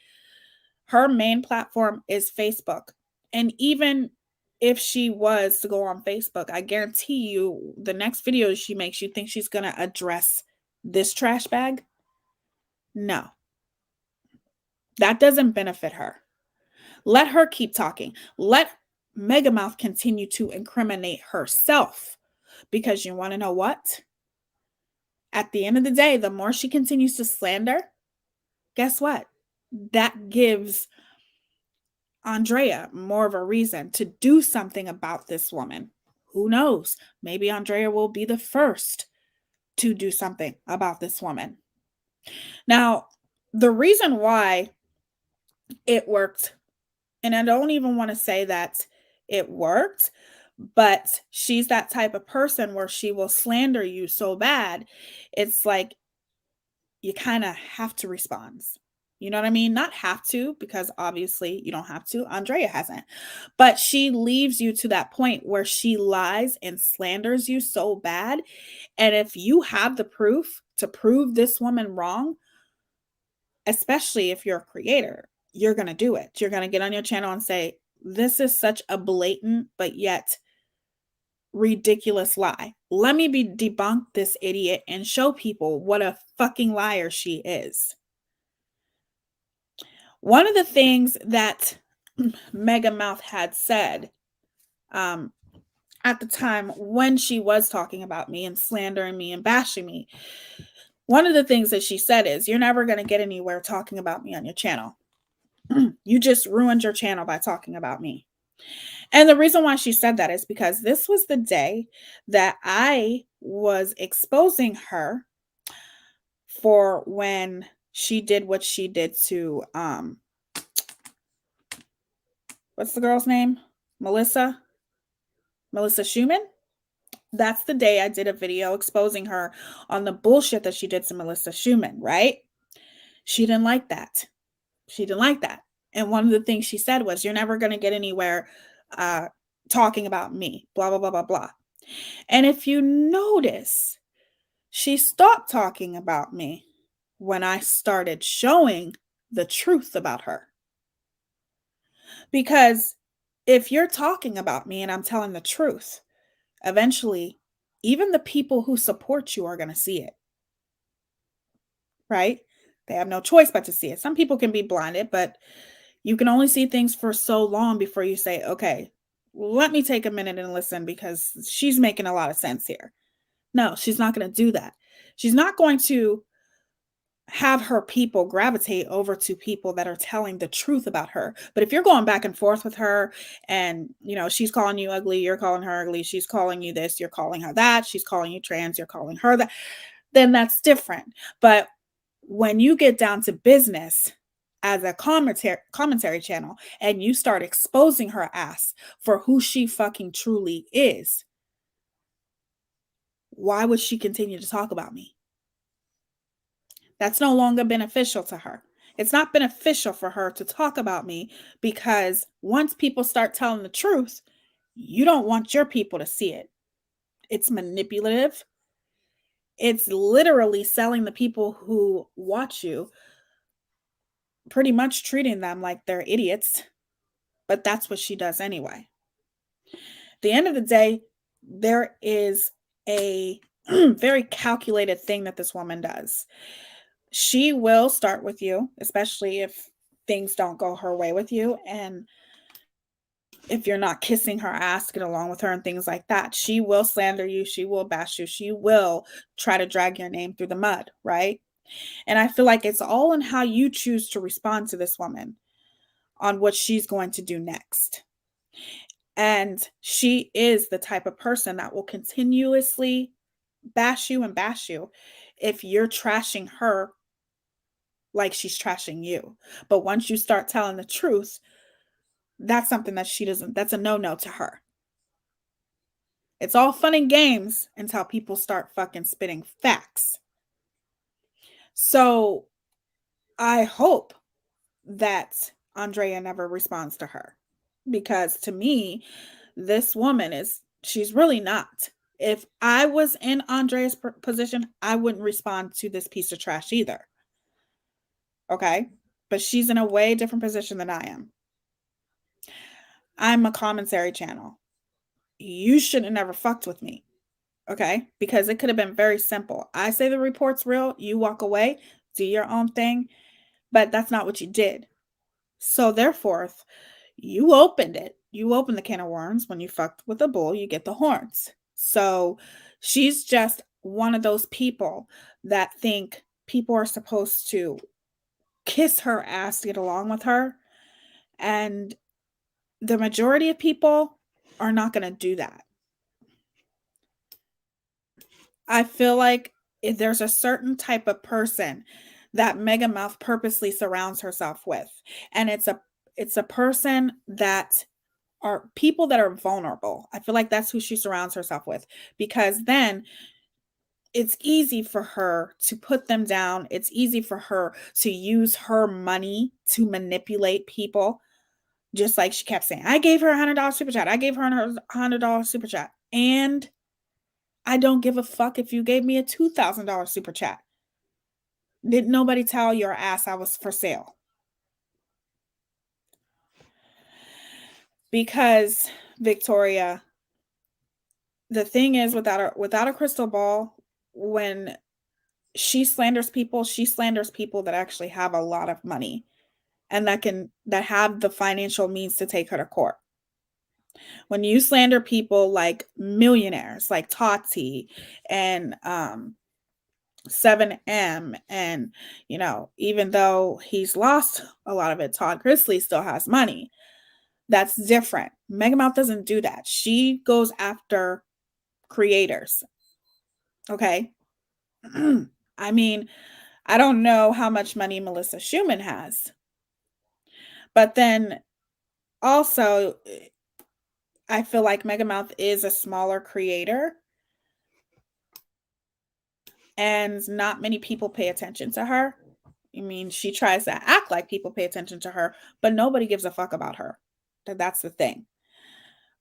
Her main platform is Facebook. And even if she was to go on Facebook, I guarantee you the next video she makes, you think she's going to address this trash bag? No. That doesn't benefit her. Let her keep talking. Let Megamouth continue to incriminate herself. Because you want to know what? At the end of the day, the more she continues to slander, guess what? That gives Andrea more of a reason to do something about this woman. Who knows? Maybe Andrea will be the first to do something about this woman. Now, the reason why it worked, and I don't even want to say that it worked, but she's that type of person where she will slander you so bad, it's like you kind of have to respond. You know what I mean? Not have to, because obviously you don't have to. Andrea hasn't. But she leaves you to that point where she lies and slanders you so bad. And if you have the proof to prove this woman wrong, especially if you're a creator, you're going to do it. You're going to get on your channel and say, this is such a blatant but yet ridiculous lie. Let me debunk this idiot and show people what a fucking liar she is. One of the things that Megamouth had said at the time when she was talking about me and slandering me and bashing me, one of the things that she said is, you're never going to get anywhere talking about me on your channel. You just ruined your channel by talking about me. And the reason why she said that is because this was the day that I was exposing her for when she did what she did to, what's the girl's name? Melissa Schumann. That's the day I did a video exposing her on the bullshit that she did to Melissa Schumann, right? She didn't like that. She didn't like that. And one of the things she said was, you're never going to get anywhere talking about me, blah, blah, blah, blah, blah. And if you notice, she stopped talking about me when I started showing the truth about her. Because if you're talking about me and I'm telling the truth, eventually, even the people who support you are going to see it. Right? They have no choice but to see it. Some people can be blinded, but you can only see things for so long before you say, okay, let me take a minute and listen because she's making a lot of sense here. No, she's not going to do that. She's not going to have her people gravitate over to people that are telling the truth about her. But if you're going back and forth with her and, you know, she's calling you ugly, you're calling her ugly, she's calling you this, you're calling her that, she's calling you trans, you're calling her that, then that's different. But when you get down to business as a commentary channel and you start exposing her ass for who she fucking truly is, why would she continue to talk about me? That's no longer beneficial to her. It's not beneficial for her to talk about me because once people start telling the truth, you don't want your people to see it. It's manipulative. It's literally selling the people who watch you, pretty much treating them like they're idiots. But that's what she does anyway. At the end of the day, there is a very calculated thing that this woman does. She will start with you, especially if things don't go her way with you. And if you're not kissing her ass to get along with her and things like that, she will slander you. She will bash you. She will try to drag your name through the mud, right? And I feel like it's all in how you choose to respond to this woman on what she's going to do next. And she is the type of person that will continuously bash you if you're trashing her like she's trashing you. But once you start telling the truth, that's something that she doesn't, that's a no-no to her. It's all fun and games until people start fucking spitting facts. So I hope that Andrea never responds to her, because to me, this woman she's really not. If I was in Andrea's position, I wouldn't respond to this piece of trash either. Okay? But she's in a way different position than I am. I'm a commentary channel. You should have never fucked with me. Okay? Because it could have been very simple. I say the report's real, you walk away, do your own thing, but that's not what you did. So therefore, you opened it. You opened the can of worms. When you fucked with a bull, you get the horns. So she's just one of those people that think people are supposed to kiss her ass to get along with her. And the majority of people are not going to do that. I feel like if there's a certain type of person that Mega Mouth purposely surrounds herself with, and it's a person that are people that are vulnerable. I feel like that's who she surrounds herself with, because then it's easy for her to put them down. It's easy for her to use her money to manipulate people. Just like she kept saying, I gave her $100 super chat. I gave her $100 super chat. And I don't give a fuck if you gave me a $2,000 super chat. Didn't nobody tell your ass I was for sale? Because, Victoria, the thing is, without a crystal ball, when she slanders people that actually have a lot of money and that have the financial means to take her to court. When you slander people like millionaires, like Tati and 7M, and even though he's lost a lot of it, Todd Chrisley still has money. That's different. Mega Mouth doesn't do that. She goes after creators. Okay. I mean, I don't know how much money Melissa Schumann has. But then also, I feel like Mega Mouth is a smaller creator. And not many people pay attention to her. I mean, she tries to act like people pay attention to her, but nobody gives a fuck about her. That's the thing.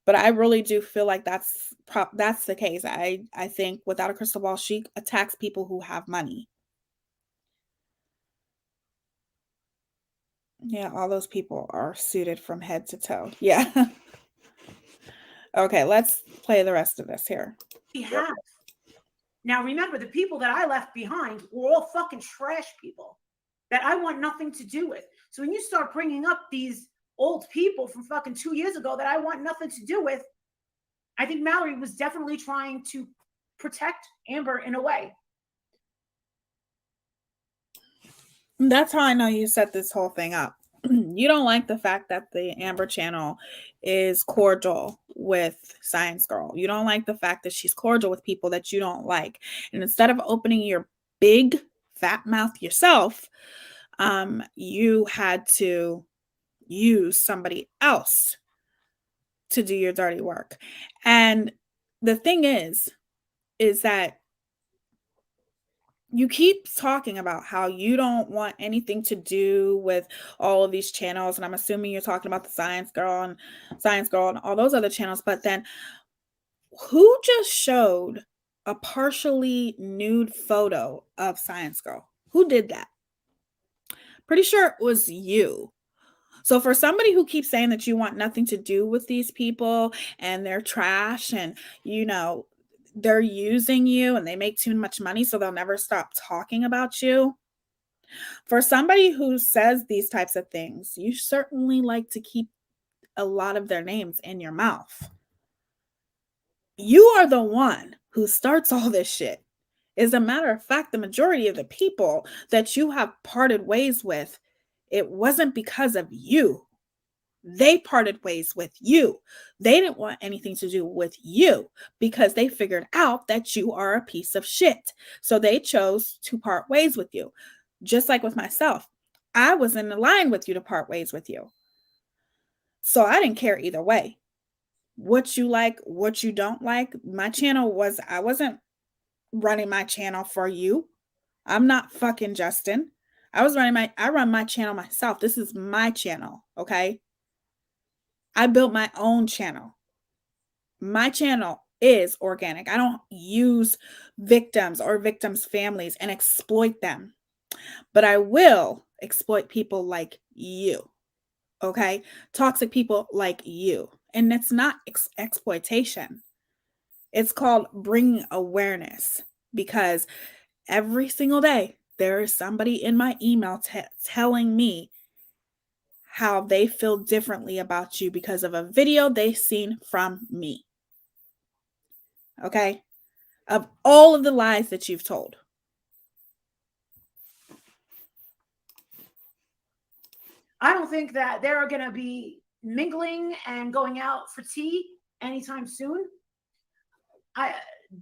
But I really do feel like that's the case. I think without a crystal ball, she attacks people who have money. Yeah, all those people are suited from head to toe. Yeah. Okay, let's play the rest of this here. We have. Now, remember, the people that I left behind were all fucking trash people that I want nothing to do with. So when you start bringing up these old people from fucking 2 years ago that I want nothing to do with, I think Mallory was definitely trying to protect Amber in a way. That's how I know you set this whole thing up. You don't like the fact that the Amber channel is cordial with Science Girl. You don't like the fact that she's cordial with people that you don't like. And instead of opening your big fat mouth yourself, you had to use somebody else to do your dirty work. And the thing is that you keep talking about how you don't want anything to do with all of these channels. And I'm assuming you're talking about the Science Girl and all those other channels. But then who just showed a partially nude photo of Science Girl? Who did that? Pretty sure it was you. So for somebody who keeps saying that you want nothing to do with these people and they're trash and, they're using you and they make too much money, so they'll never stop talking about you. For somebody who says these types of things, you certainly like to keep a lot of their names in your mouth. You are the one who starts all this shit. As a matter of fact, the majority of the people that you have parted ways with, it wasn't because of you. They parted ways with you. They didn't want anything to do with you because they figured out that you are a piece of shit. So they chose to part ways with you. Just like with myself, I was in line with you to part ways with you. So I didn't care either way. What you like, what you don't like. I wasn't running my channel for you. I'm not fucking Justin. I run my channel myself. This is my channel, okay? I built my own channel. My channel is organic. I don't use victims or victims' families and exploit them. But I will exploit people like you. Okay? Toxic people like you. And it's not exploitation. It's called bringing awareness, because every single day there is somebody in my email telling me how they feel differently about you because of a video they've seen from me. Okay? Of all of the lies that you've told. I don't think that they're going to be mingling and going out for tea anytime soon.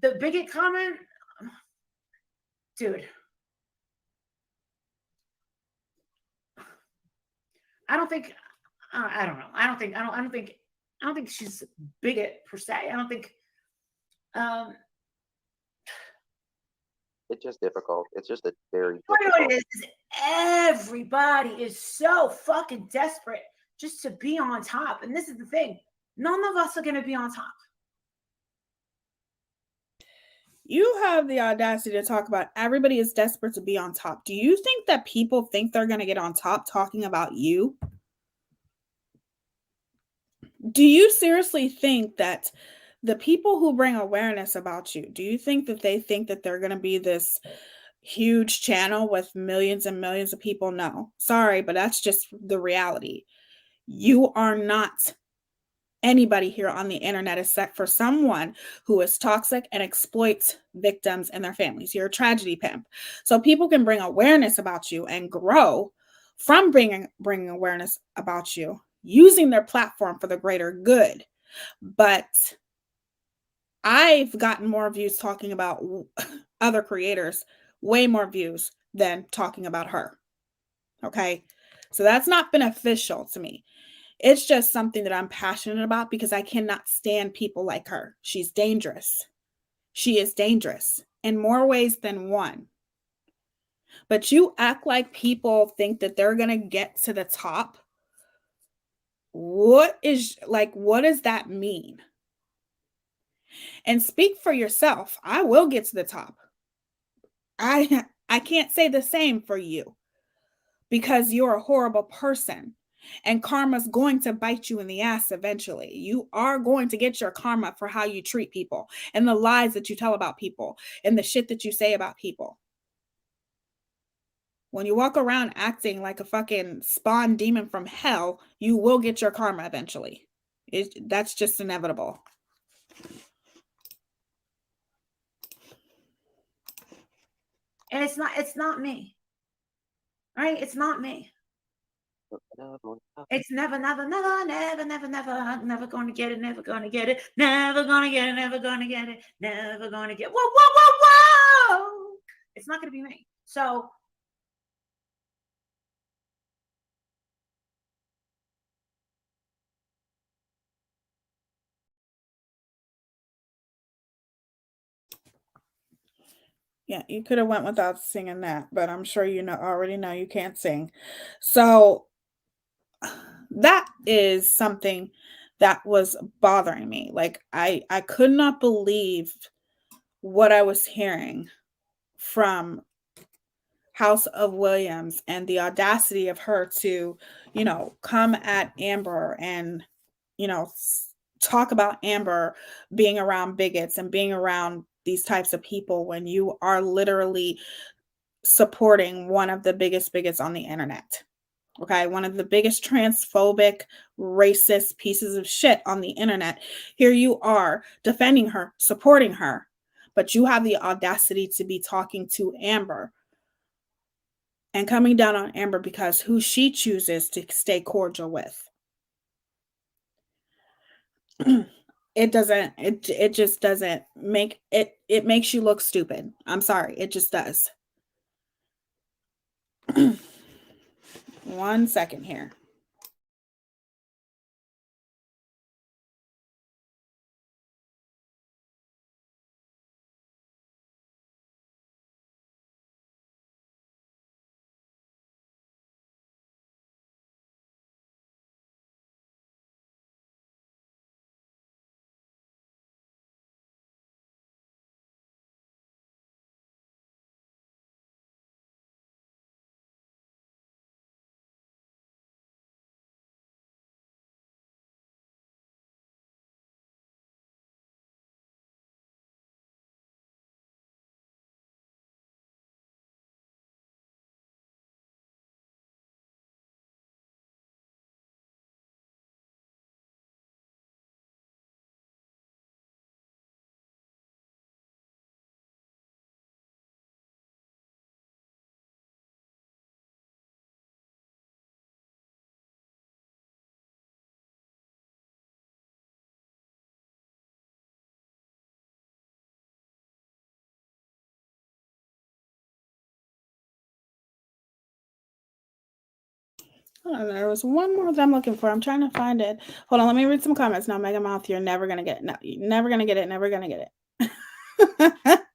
The bigot comment, dude. I don't think she's bigot per se. I don't think. It's just difficult. It's just a very You know difficult. what it is? Everybody is so fucking desperate just to be on top, and this is the thing: none of us are going to be on top. You have the audacity to talk about everybody is desperate to be on top. Do you think that people think they're going to get on top talking about you? Do you seriously think that the people who bring awareness about you, do you think that they think that they're going to be this huge channel with millions and millions of people? No. Sorry, but that's just the reality. You are not anybody here on the internet except for someone who is toxic and exploits victims and their families. You're a tragedy pimp. So people can bring awareness about you and grow from bringing awareness about you, using their platform for the greater good. But I've gotten more views talking about other creators, way more views than talking about her. Okay? So that's not beneficial to me. It's just something that I'm passionate about because I cannot stand people like her. She's dangerous. She is dangerous in more ways than one. But you act like people think that they're going to get to the top. What does that mean? And speak for yourself. I will get to the top. I can't say the same for you. because you're a horrible person. And karma's going to bite you in the ass eventually. You are going to get your karma for how you treat people and the lies that you tell about people and the shit that you say about people. When you walk around acting like a fucking spawn demon from hell, you will get your karma eventually. That's just inevitable. And it's not me. Right? It's not me. It's never going to get it, never going to get it, never going to get it, never going to get it, never going to get it. Whoa. It's not going to be me. So yeah, you could have went without singing that, but I'm sure you already know you can't sing. So that is something that was bothering me. Like I could not believe what I was hearing from House of Williams and the audacity of her to, come at Amber and, talk about Amber being around bigots and being around these types of people when you are literally supporting one of the biggest bigots on the internet. Okay, one of the biggest transphobic, racist pieces of shit on the internet. Here you are defending her, supporting her, but you have the audacity to be talking to Amber and coming down on Amber because who she chooses to stay cordial with. It just doesn't make it makes you look stupid. I'm sorry, it just does. 1 second here. Oh, there was one more that I'm looking for. I'm trying to find it. Hold on, let me read some comments. No, Mega Mouth, you're never gonna get it. No, you're never gonna get it. Never gonna get it.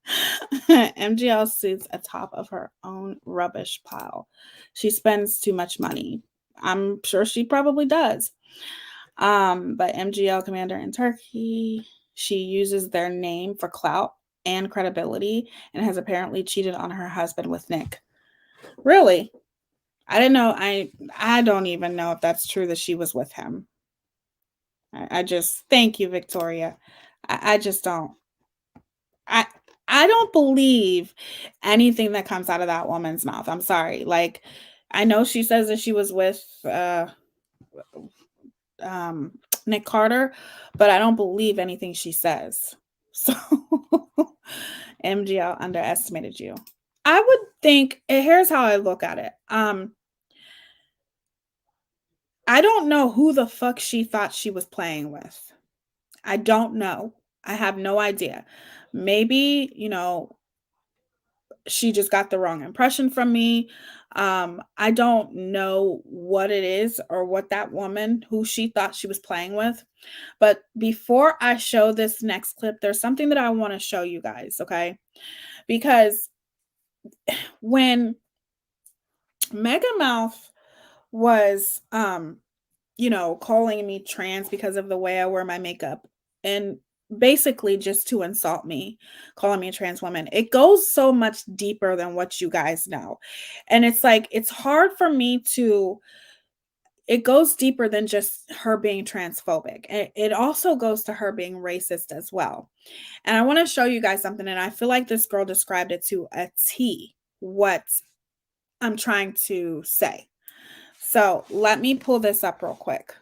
MGL suits atop of her own rubbish pile. She spends too much money. I'm sure she probably does. But MGL commander in Turkey, she uses their name for clout and credibility and has apparently cheated on her husband with Nick. Really? I didn't know. I don't even know if that's true that she was with him. I just thank you, Victoria. I just don't. I don't believe anything that comes out of that woman's mouth. I'm sorry. Like, I know she says that she was with Nick Carter, but I don't believe anything she says. So MGL underestimated you. I would think, here's how I look at it. I don't know who the fuck she thought she was playing with. I don't know. I have no idea. Maybe, she just got the wrong impression from me. I don't know what it is or what that woman who she thought she was playing with. But before I show this next clip, there's something that I want to show you guys, okay? Because when Mega Mouth was calling me trans because of the way I wear my makeup, and basically just to insult me, calling me a trans woman. It goes so much deeper than what you guys know. And it's like, it's hard for me to, it goes deeper than just her being transphobic. It also goes to her being racist as well. And I want to show you guys something. And I feel like this girl described it to a T, what I'm trying to say. So let me pull this up real quick.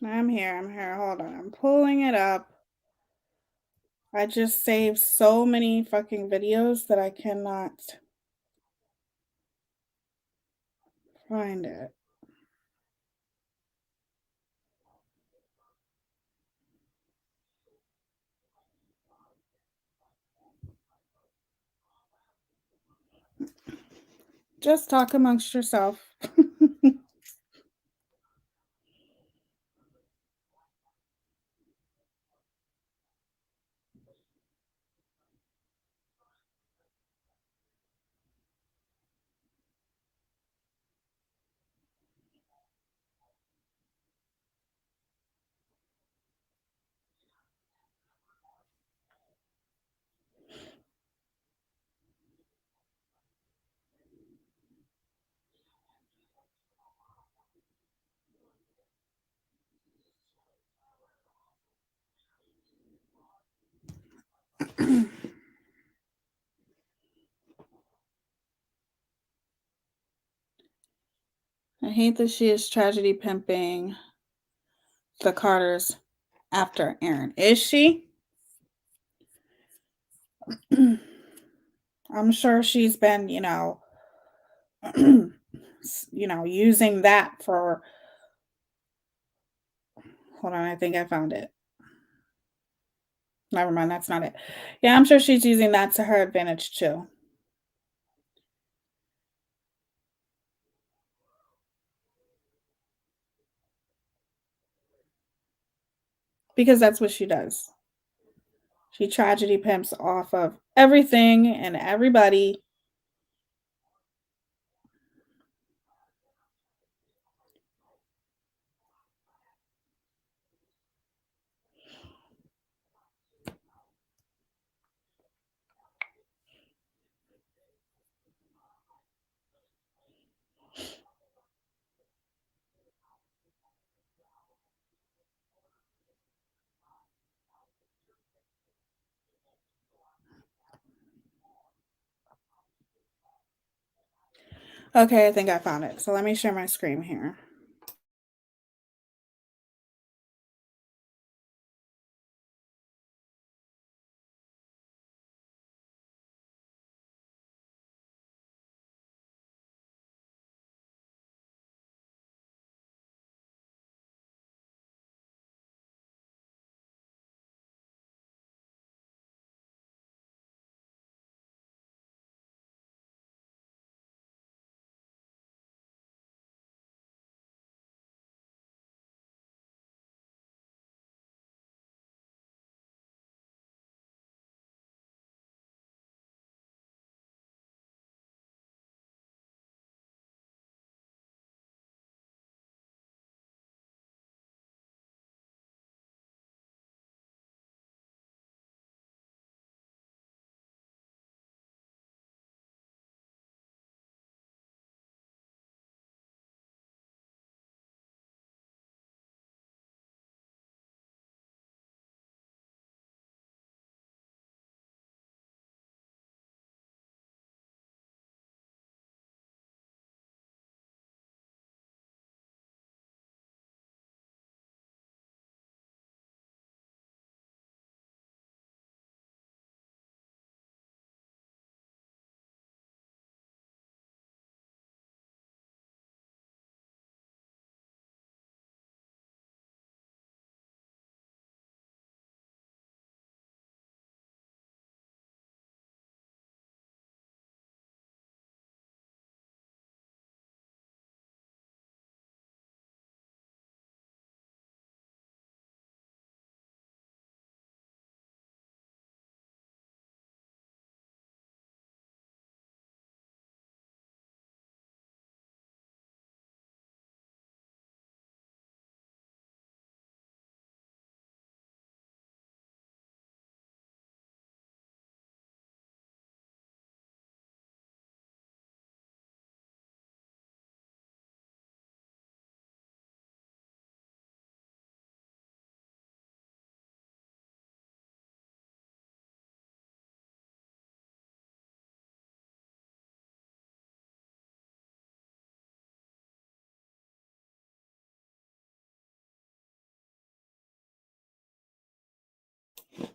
I'm here. Hold on. I'm pulling it up. I just saved so many fucking videos that I cannot find it. Just talk amongst yourself. I hate that she is tragedy pimping the Carters after Aaron. Is she? I'm sure she's been, using that for. Hold on, I think I found it. Never mind, that's not it. Yeah, I'm sure she's using that to her advantage too. Because that's what she does. She tragedy pimps off of everything and everybody. Okay, I think I found it. So let me share my screen here.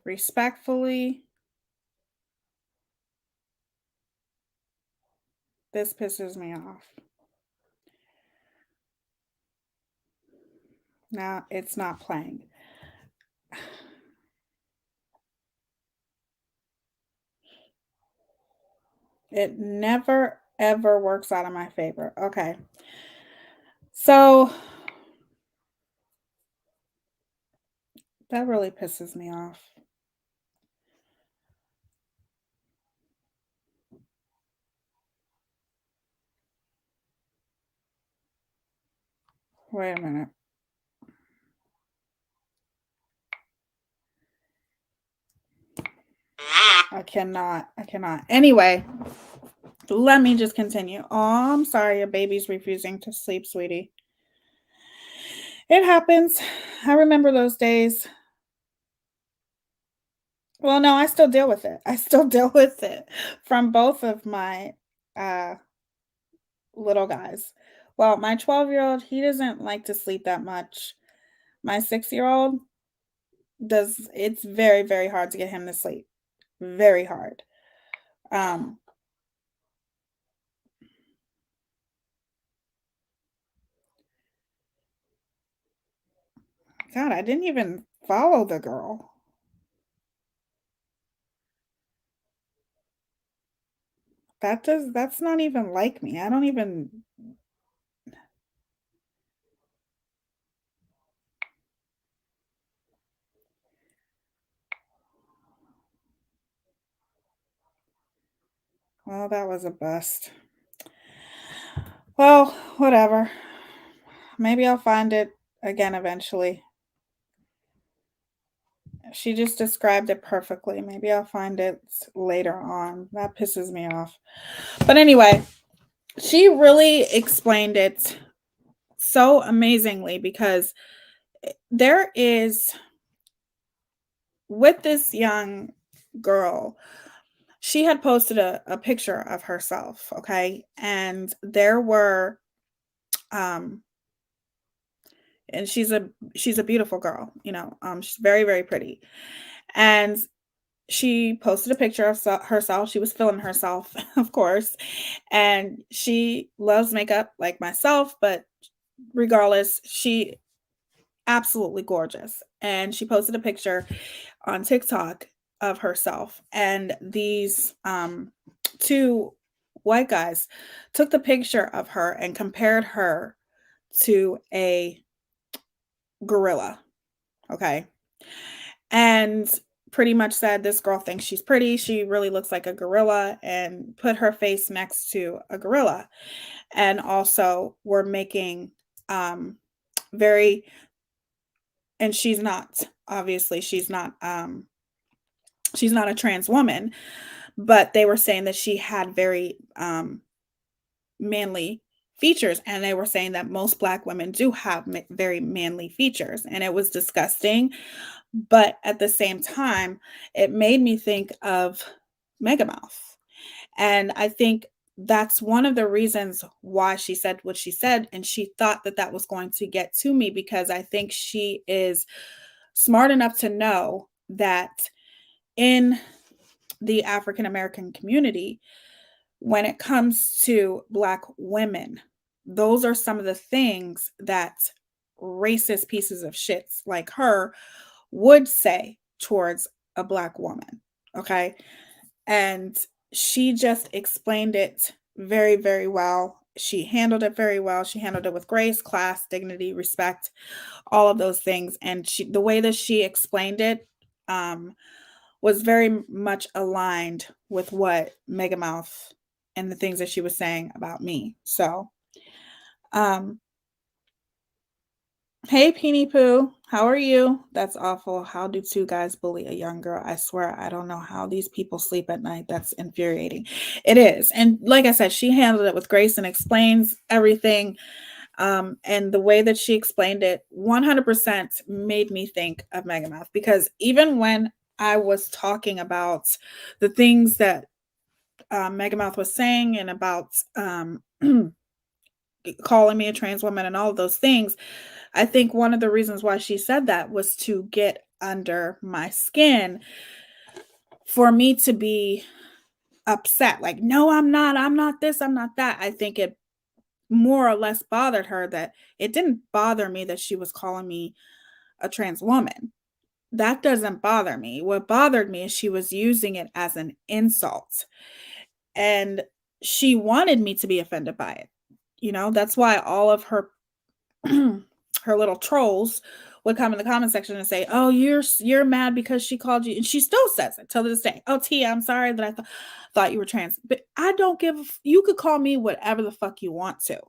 Respectfully, this pisses me off. Now it's not playing. It never ever works out in my favor. Okay. So that really pisses me off. Wait a minute. I cannot. Anyway, let me just continue. Oh, I'm sorry. Your baby's refusing to sleep, sweetie. It happens. I remember those days. Well, no, I still deal with it. I still deal with it from both of my little guys. Well, my 12-year-old, he doesn't like to sleep that much. My 6-year-old does, it's very, very hard to get him to sleep. Very hard. God, I didn't even follow the girl. That's not even like me. I don't even. Well, that was a bust. Well, whatever. Maybe I'll find it again eventually. She just described it perfectly. Maybe I'll find it later on. That pisses me off. But anyway, she really explained it so amazingly because there is, with this young girl, she had posted a picture of herself, okay? And there were um and she's a beautiful girl, you know. She's very, very pretty. And she posted a picture of herself. She was filming herself, of course. And she loves makeup like myself, but regardless, she absolutely gorgeous. And she posted a picture on TikTok of herself, and these two white guys took the picture of her and compared her to a gorilla, okay? And pretty much said this girl thinks she's pretty, she really looks like a gorilla, and put her face next to a gorilla. And also were making very, and she's not, obviously she's not a trans woman, but they were saying that she had very manly features, and they were saying that most black women do have very manly features, and it was disgusting. But at the same time, it made me think of Megamouth. And I think that's one of the reasons why she said what she said. And she thought that that was going to get to me, because I think she is smart enough to know that in the African American community, when it comes to Black women, those are some of the things that racist pieces of shits like her would say towards a Black woman. Okay. And she just explained it very, very well. She handled it very well. She handled it with grace, class, dignity, respect, all of those things. And the way that she explained it was very much aligned with what Megamouth and the things that she was saying about me. So, hey, Peony Poo, how are you? That's awful. How do two guys bully a young girl? I swear, I don't know how these people sleep at night. That's infuriating. It is. And like I said, she handled it with grace and explains everything. And the way that she explained it 100% made me think of Megamouth, because even when I was talking about the things that Megamouth was saying, and about calling me a trans woman and all of those things, I think one of the reasons why she said that was to get under my skin, for me to be upset. Like, no, I'm not this, I'm not that. I think it more or less bothered her that it didn't bother me that she was calling me a trans woman. That doesn't bother me. What bothered me is she was using it as an insult. And she wanted me to be offended by it. You know, that's why all of her her little trolls would come in the comment section and say, "Oh, you're mad because she called you," and she still says it till this day. "Oh, Tia, I'm sorry that I thought you were trans." But I don't give. You could call me whatever the fuck you want to.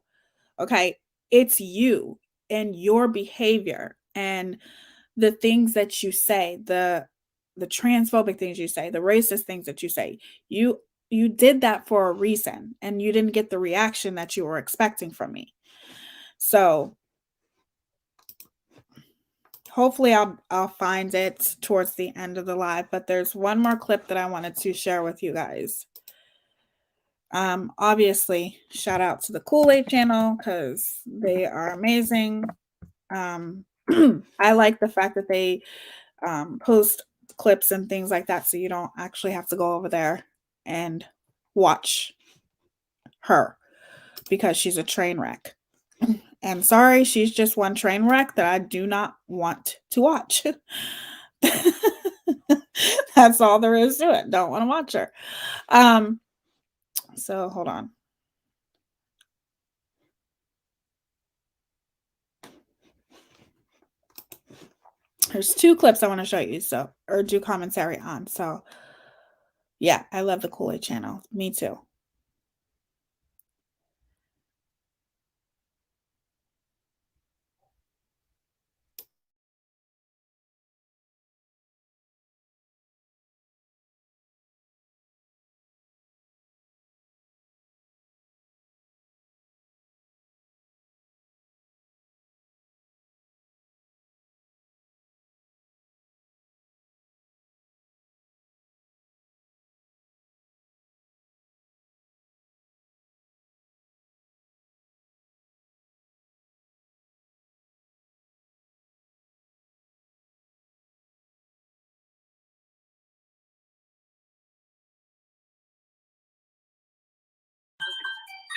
Okay, it's you and your behavior and the things that you say, the transphobic things you say, the racist things that you say. You did that for a reason, and you didn't get the reaction that you were expecting from me. So hopefully I'll find it towards the end of the live, but there's one more clip that I wanted to share with you guys. Obviously, shout out to the Kool-Aid channel, because they are amazing. I like the fact that they post clips and things like that, so you don't actually have to go over there and watch her, because she's a train wreck. And sorry, she's just one train wreck that I do not want to watch. That's all there is to it. Don't want to watch her. So hold on. There's two clips I want to show you, so, or do commentary on. So yeah, I love the Kool-Aid channel. Me too.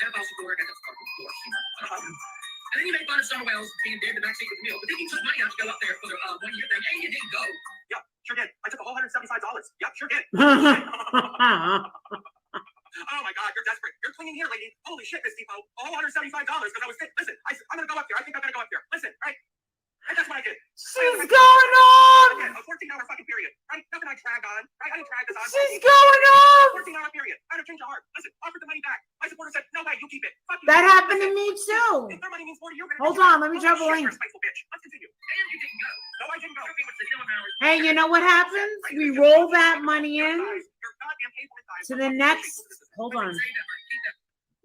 And then you make fun of someone else being dead in the backseat with the meal. But then you took money out to go up there for the 1 year thing, and you didn't go. Yep, sure did. I took a whole $175. Yep, sure did. Oh my God, you're desperate. You're clinging here, lady. Holy shit, Miss Depot. A whole $175 because I was sick. Listen, I'm gonna go up here. I think I'm gonna go up here. Listen, right? And that's what I did. She's going on. A 14-hour fucking period, right? Nothing I drag on, right? I didn't drag this on. She's going on. 14-hour period. I had to change the heart. Listen, offered the money back. My supporter said, no way, you keep it. Fuck you. That happened to me too. If their money means more to you, Hold on, let me drop a link. Spiteful bitch. Let's continue. And you didn't go. No, I didn't go. Hey, you know what happens? We roll that money in to the next. Hold on.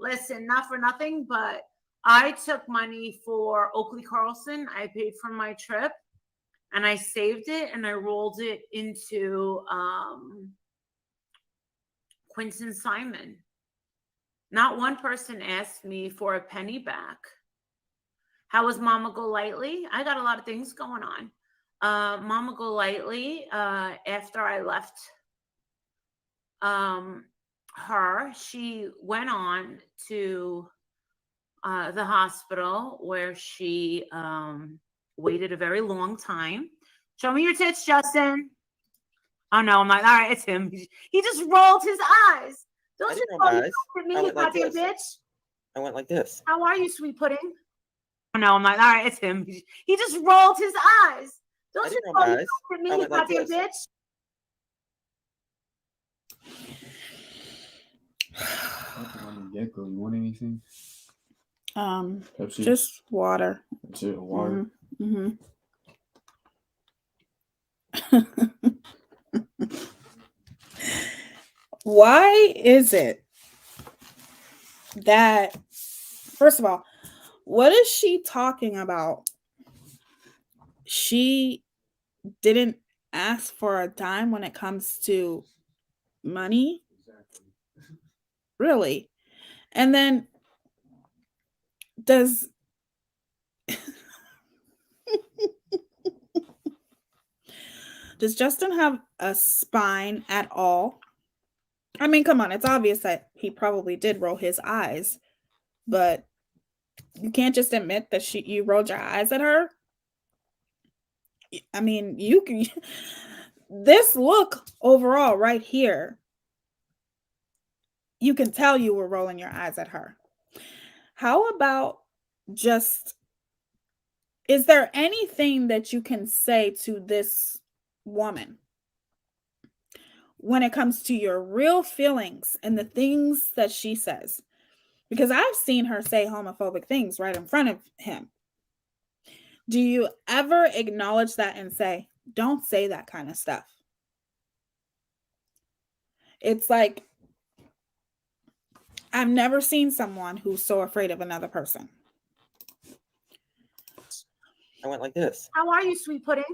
Listen, not for nothing, but I took money for Oakley Carlson. I paid for my trip and I saved it and I rolled it into Quinton Simon. Not one person asked me for a penny back. How was Mama Golightly? I got a lot of things going on. Mama Golightly, after I left her, she went on to the hospital where she waited a very long time. Show me your tits, Justin. Oh no, I'm not. All right, it's him. He just rolled his eyes. Don't you roll at me, you goddamn bitch? I went like this. How are you, sweet pudding? Oh no, I'm not. All right, it's him. He just rolled his eyes. Don't you roll at me, you goddamn bitch? Gecko, you want anything? Pepsi? Just water. That's it, water. Mm-hmm. Why is it that, first of all, what is she talking about? She didn't ask for a dime when it comes to money? Really? And then does Justin have a spine at all? I mean, come on, it's obvious that he probably did roll his eyes, but you can't just admit that you rolled your eyes at her. I mean, you can. This look overall right here, you can tell you were rolling your eyes at her. How about just, is there anything that you can say to this woman when it comes to your real feelings and the things that she says? Because I've seen her say homophobic things right in front of him. Do you ever acknowledge that and say, don't say that kind of stuff? It's like, I've never seen someone who's so afraid of another person. I went like this. How are you, sweet pudding?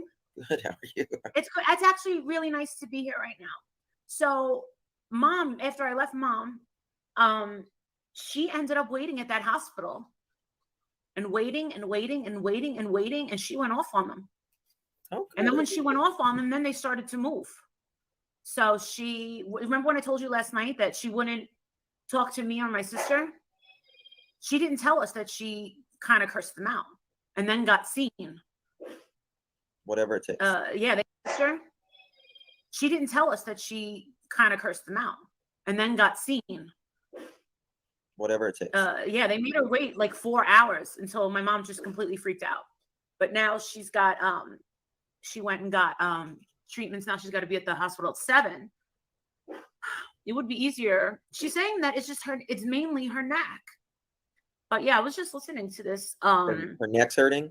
Good, how are you? It's good. It's actually really nice to be here right now. So, Mom, after I left Mom, she ended up waiting at that hospital and waiting and waiting and waiting and waiting, and she went off on them. Okay. And then when she went off on them, then they started to move. So remember when I told you last night that she wouldn't talk to me or my sister? She didn't tell us that she kind of cursed them out and then got seen. Whatever it takes. Yeah, sister. She didn't tell us that she kind of cursed them out and then got seen. Whatever it takes. Yeah, they made her wait like 4 hours until my mom just completely freaked out. But now she's got she went and got treatments. Now she's got to be at the hospital at 7. It would be easier. She's saying that it's just it's mainly her neck. But yeah, I was just listening to this. Her neck's hurting?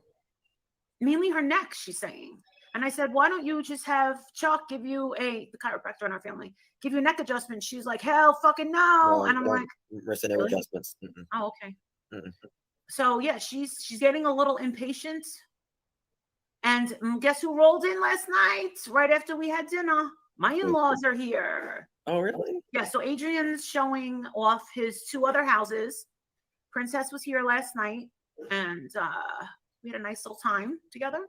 Mainly her neck, she's saying. And I said, why don't you just have Chuck give you the chiropractor in our family, give you a neck adjustment? She's like, hell fucking no. And I'm like, mercenary adjustments. Mm-mm. Oh, okay. Mm-mm. So yeah, she's getting a little impatient. And guess who rolled in last night? Right after we had dinner. My in-laws are here. Oh, really? Yeah, so Adrian's showing off his 2 other houses. Princess was here last night, and we had a nice little time together.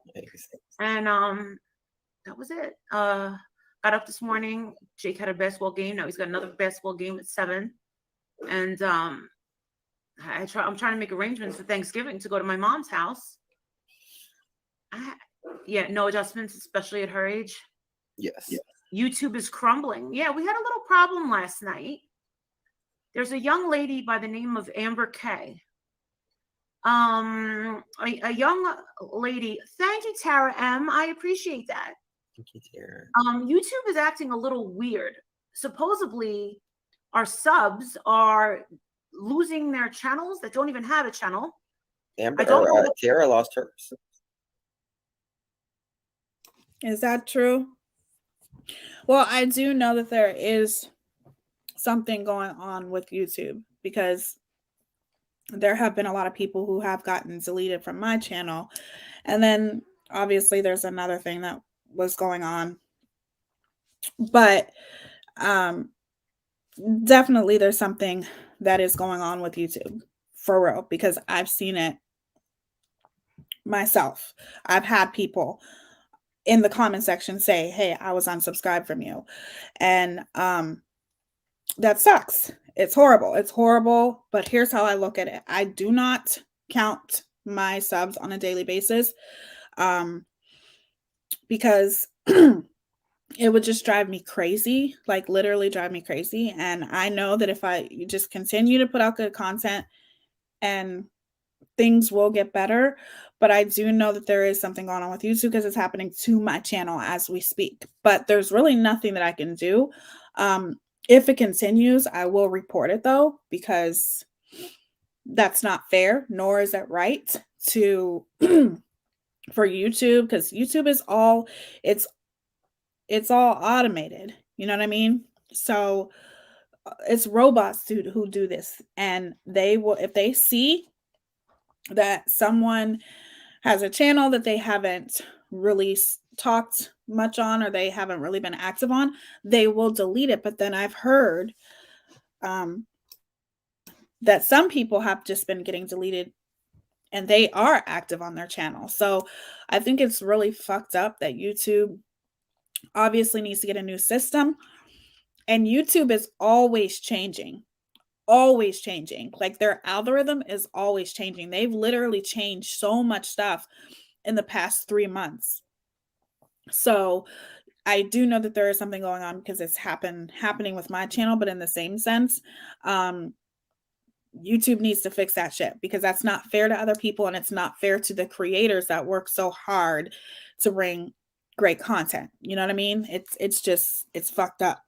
And that was it. Got up this morning. Jake had a basketball game. Now he's got another basketball game at 7. And I'm trying to make arrangements for Thanksgiving to go to my mom's house. Yeah, no adjustments, especially at her age. Yes. YouTube is crumbling. Yeah, we had a little problem last night. There's a young lady by the name of Amber K. A young lady. Thank you, Tara M. I appreciate that. Thank you, Tara. YouTube is acting a little weird. Supposedly, our subs are losing their channels that don't even have a channel. Amber, Tara lost hers. Is that true? Well, I do know that there is something going on with YouTube because there have been a lot of people who have gotten deleted from my channel. And then obviously there's another thing that was going on. But definitely there's something that is going on with YouTube for real, because I've seen it myself. I've had people in the comment section say, hey, I was unsubscribed from you. And that sucks. It's horrible. It's horrible. But here's how I look at it. I do not count my subs on a daily basis because it would just drive me crazy, like literally drive me crazy. And I know that if I just continue to put out good content and things will get better. But I do know that there is something going on with YouTube because it's happening to my channel as we speak. But there's really nothing that I can do. If it continues, I will report it though, because that's not fair, nor is it right to for YouTube, because YouTube is all it's all automated. You know what I mean? So it's robots who do this, and they will, if they see that someone has a channel that they haven't really talked much on, or they haven't really been active on, they will delete it. But then I've heard that some people have just been getting deleted and they are active on their channel. So I think it's really fucked up that YouTube obviously needs to get a new system, and YouTube is always changing. Always changing. Like their algorithm is always changing. They've literally changed so much stuff in the past 3 months. So I do know that there is something going on because it's happening with my channel, but in the same sense, YouTube needs to fix that shit, because that's not fair to other people, and it's not fair to the creators that work so hard to bring great content. You know what I mean? It's fucked up.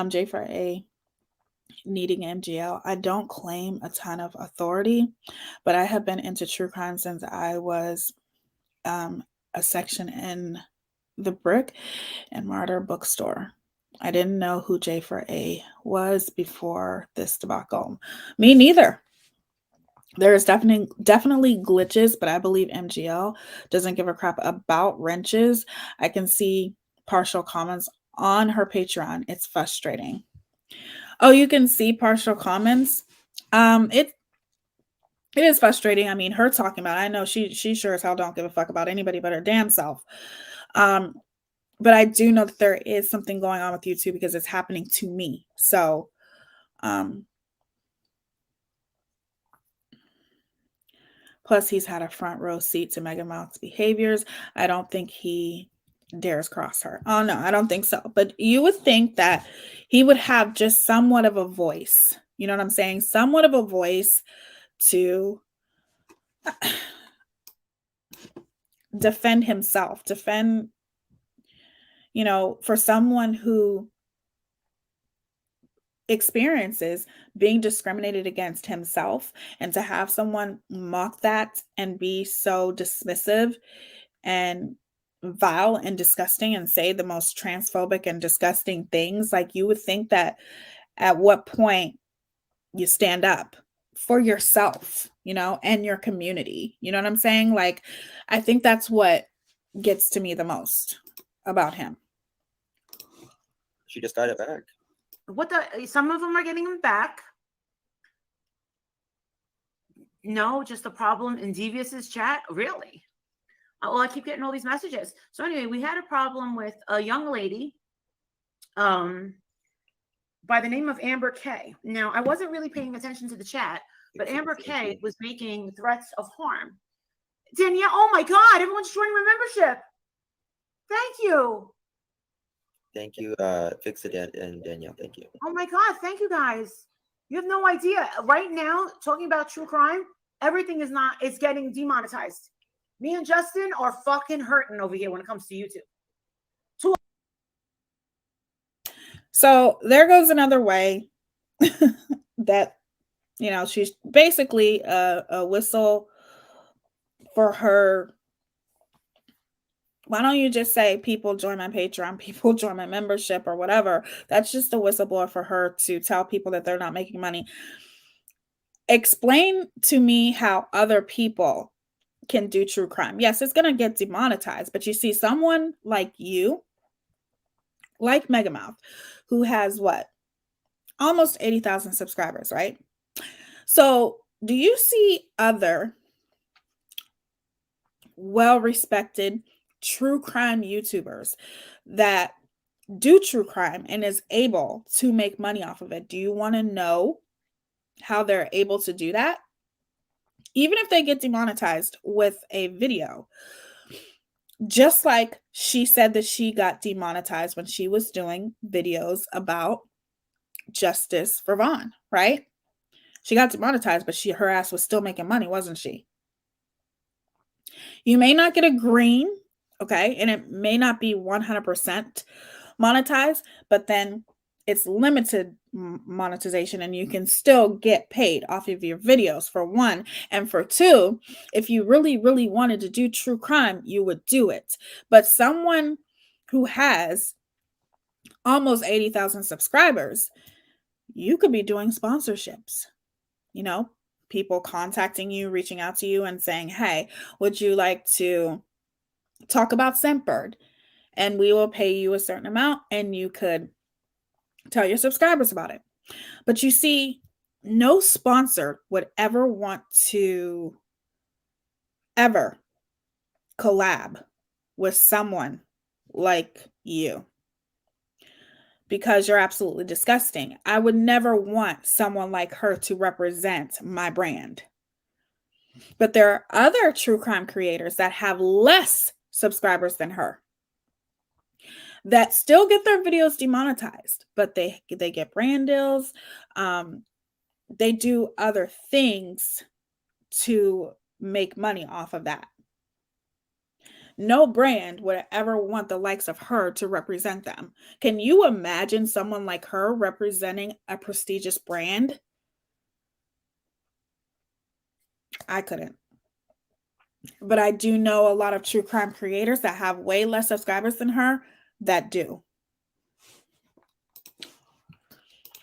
J for A needing MGL. I don't claim a ton of authority, but I have been into true crime since I was a section in the Brick and Martyr bookstore. I didn't know who J for A was before this debacle. Me neither. There's definitely glitches, but I believe MGL doesn't give a crap about wrenches. I can see partial comments on her Patreon. It's frustrating. Oh, you can see partial comments. It is frustrating. I mean, her talking about it, I know she sure as hell don't give a fuck about anybody but her damn self. But I do know that there is something going on with YouTube because it's happening to me. So, plus he's had a front row seat to Megan Mouth's behaviors. I don't think he dares cross her. Oh no, I don't think so. But you would think that he would have just somewhat of a voice. You know what I'm saying? Somewhat of a voice to defend himself, for someone who experiences being discriminated against himself, and to have someone mock that and be so dismissive and vile and disgusting and say the most transphobic and disgusting things. Like, you would think that at what point you stand up for yourself, and your community. You know what I'm saying? Like, I think that's what gets to me the most about him. She just got it back. Some of them are getting them back. No, just a problem in Devious's chat. Really? Well, I keep getting all these messages. So anyway, we had a problem with a young lady. by the name of Amber K. Now, I wasn't really paying attention to the chat, but Amber K was making threats of harm. Danielle, oh my God, everyone's joining my membership. Thank you. Thank you, Fix It and Danielle. Thank you. Oh my God, thank you guys. You have no idea. Right now, talking about true crime, everything is getting demonetized. Me and Justin are fucking hurting over here when it comes to YouTube. So there goes another way that, you know, she's basically a whistle for her. Why don't you just say, people join my Patreon, people join my membership or whatever? That's just a whistleblower for her to tell people that they're not making money. Explain to me how other people can do true crime. Yes, it's going to get demonetized, but you see someone like you, like Megamouth, who has what? Almost 80,000 subscribers, right? So do you see other well-respected true crime YouTubers that do true crime and is able to make money off of it? Do you want to know how they're able to do that? Even if they get demonetized with a video, just like she said that she got demonetized when she was doing videos about justice for Vaughn, right? She got demonetized, but her ass was still making money, wasn't she? You may not get a green, okay, and it may not be 100% monetized, but then it's limited monetization and you can still get paid off of your videos, for one. And for two, if you really, really wanted to do true crime, you would do it. But someone who has almost 80,000 subscribers, you could be doing sponsorships, you know, people contacting you, reaching out to you and saying, hey, would you like to talk about Scentbird? And we will pay you a certain amount and you could tell your subscribers about it. But you see, no sponsor would ever want to ever collab with someone like you, because you're absolutely disgusting. I would never want someone like her to represent my brand. But there are other true crime creators that have less subscribers than her that still get their videos demonetized, but they get brand deals. They do other things to make money off of that. No brand would ever want the likes of her to represent them. Can you imagine someone like her representing a prestigious brand? I couldn't. But I do know a lot of true crime creators that have way less subscribers than her that do.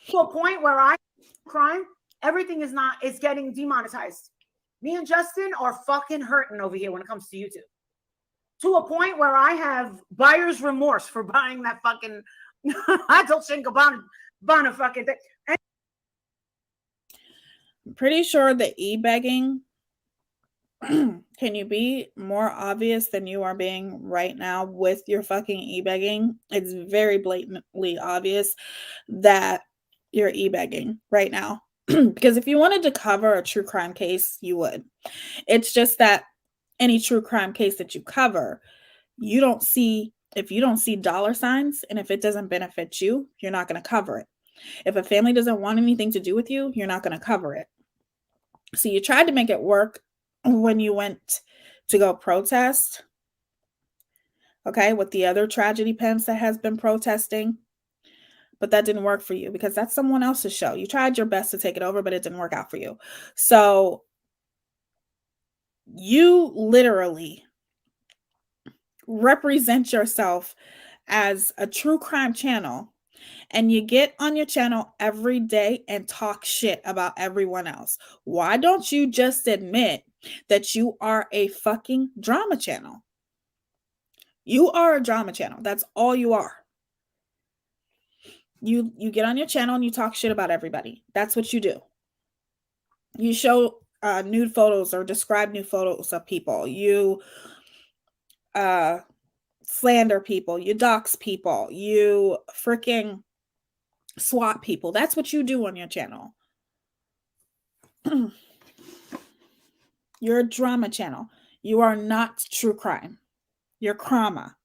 To a point where crime, everything is getting demonetized. Me and Justin are fucking hurting over here when it comes to YouTube. To a point where I have buyer's remorse for buying that fucking Dolce & Gabbana fucking thing. I'm pretty sure the e-begging, can you be more obvious than you are being right now with your fucking e-begging? It's very blatantly obvious that you're e-begging right now. Because if you wanted to cover a true crime case, you would. It's just that any true crime case that you cover, if you don't see dollar signs and if it doesn't benefit you, you're not going to cover it. If a family doesn't want anything to do with you, you're not going to cover it. So you tried to make it work when you went to go protest, okay, with the other tragedy Pimps that has been protesting, but that didn't work for you because that's someone else's show. You tried your best to take it over, but it didn't work out for you. So you literally represent yourself as a true crime channel, and you get on your channel every day and talk shit about everyone else. Why don't you just admit that you are a fucking drama channel? You are a drama channel. That's all you are. You get on your channel and you talk shit about everybody. That's what you do. You show nude photos or describe nude photos of people. You slander people. You dox people. You freaking swat people. That's what you do on your channel. You're a drama channel. You are not true crime. You're crama.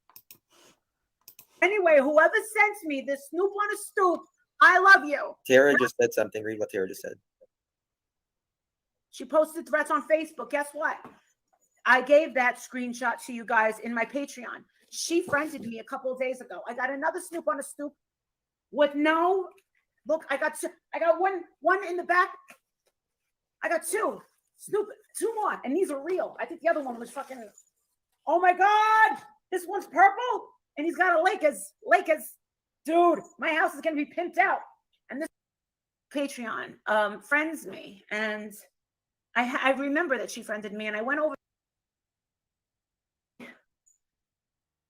Anyway, whoever sends me this Snoop on a Stoop, I love you. Tara just said something. Read what Tara just said. She posted threats on Facebook. Guess what? I gave that screenshot to you guys in my Patreon. She friended me a couple of days ago. I got another Snoop on a Stoop with no look. I got one in the back. I got two Snoop, two more, and these are real. I think the other one was fucking. Oh my God, this one's purple, and he's got a Lakers. Dude, my house is gonna be pimped out. And this Patreon friends me, and I remember that she friended me, and I went over.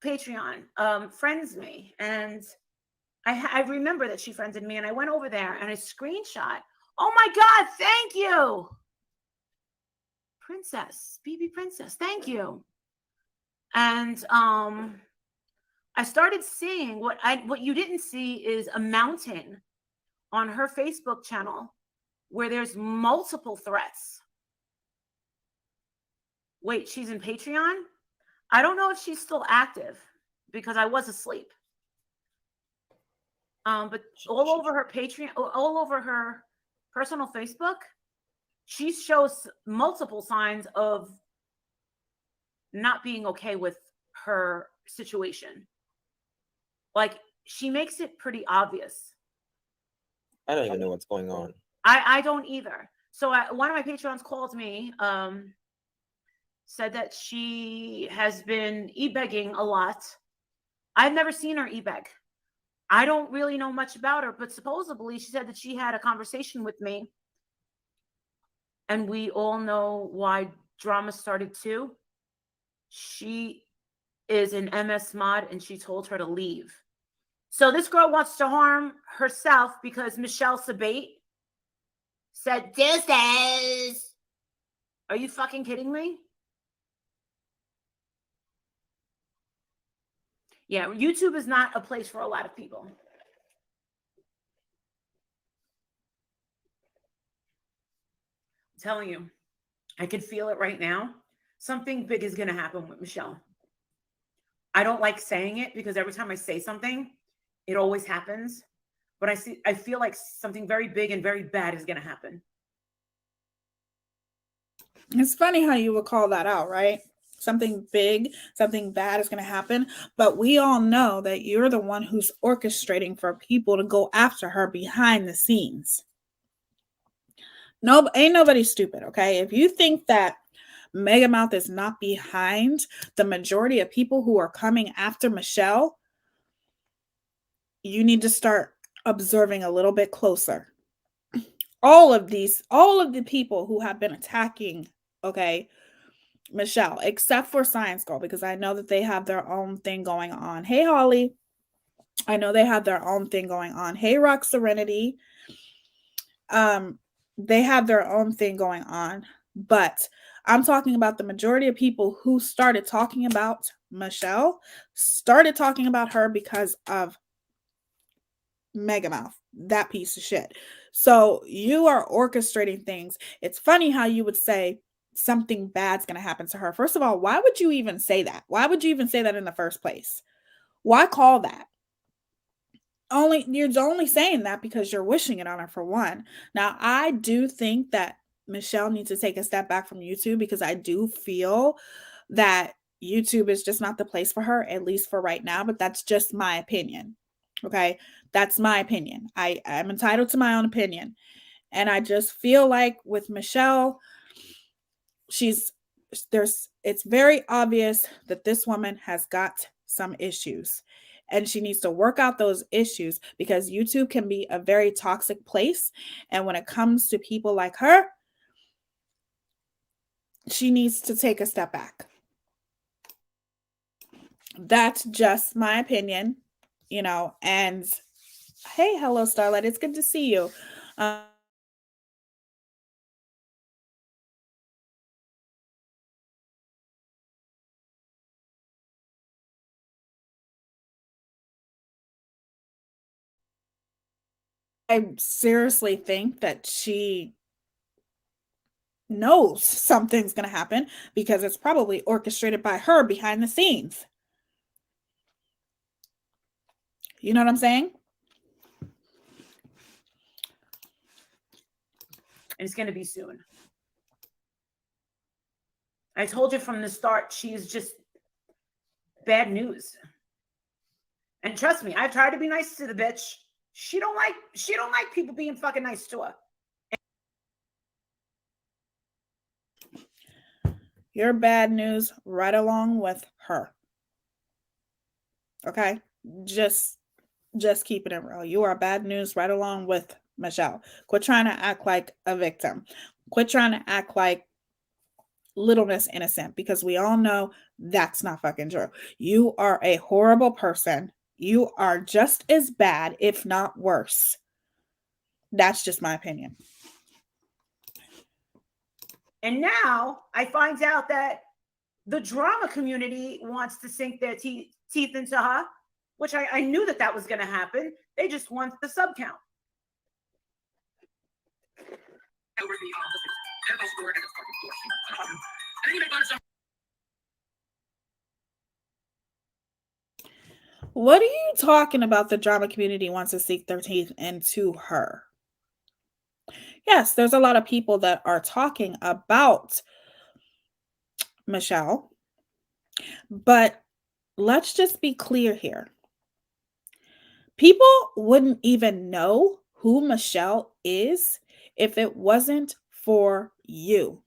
Patreon friends me, and I remember that she friended me, and I went over there and I screenshot. Oh my God, thank you, Princess, BB Princess, thank you. And I started seeing what you didn't see is a mountain on her Facebook channel where there's multiple threats. Wait, she's in Patreon? I don't know if she's still active because I was asleep. But all over her Patreon, all over her personal Facebook, she shows multiple signs of not being okay with her situation. Like, she makes it pretty obvious. I don't even know what's going on. I don't either. So one of my Patreons called me, said that she has been e-begging a lot. I've never seen her e-beg. I don't really know much about her, but supposedly she said that she had a conversation with me. And we all know why drama started too. She is an MS mod and she told her to leave. So this girl wants to harm herself because Michelle Sabate said, "Deuces." Are you fucking kidding me? Yeah, YouTube is not a place for a lot of people. I'm telling you, I can feel it right now. Something big is going to happen with Michelle. I don't like saying it because every time I say something, it always happens. But I feel like something very big and very bad is going to happen. It's funny how you would call that out, right? Something big, something bad is going to happen. But we all know that you're the one who's orchestrating for people to go after her behind the scenes. No, ain't nobody stupid, okay? If you think that Mega Mouth is not behind the majority of people who are coming after Michelle, you need to start observing a little bit closer. All of the people who have been attacking, okay, Michelle, except for Science Girl, because I know that they have their own thing going on. Hey, Holly. I know they have their own thing going on. Hey, Rock Serenity. They have their own thing going on. But I'm talking about the majority of people who started talking about Michelle, started talking about her because of Mega Mouth, that piece of shit. So you are orchestrating things. It's funny how you would say something bad's going to happen to her. First of all, why would you even say that? Why would you even say that in the first place? Why call that? You're only saying that because you're wishing it on her, for one. Now, I do think that Michelle needs to take a step back from YouTube because I do feel that YouTube is just not the place for her, at least for right now, but that's just my opinion. Okay, that's my opinion. I'm entitled to my own opinion. And I just feel like with Michelle, it's very obvious that this woman has got some issues and she needs to work out those issues because YouTube can be a very toxic place. And when it comes to people like her, she needs to take a step back. That's just my opinion, and hey, hello, Starlight. It's good to see you. seriously think that she knows something's going to happen because it's probably orchestrated by her behind the scenes. You know what I'm saying? And it's going to be soon. I told you from the start, she's just bad news. And trust me, I've tried to be nice to the bitch. She don't like people being fucking nice to her. You're bad news right along with her. Okay? Just keeping it real. You are bad news right along with Michelle. Quit trying to act like a victim. Quit trying to act like Little Miss Innocent, because we all know that's not fucking true. You are a horrible person. You are just as bad, if not worse. That's just my opinion. And now I find out that the drama community wants to sink their teeth into her, which I knew that was going to happen. They just want the sub count. Over the NFL store and the fucking store. And then you make fun of some. What are you talking about? The drama community wants to sink their teeth into her. Yes, there's a lot of people that are talking about Michelle, but let's just be clear here. People wouldn't even know who Michelle is if it wasn't for you,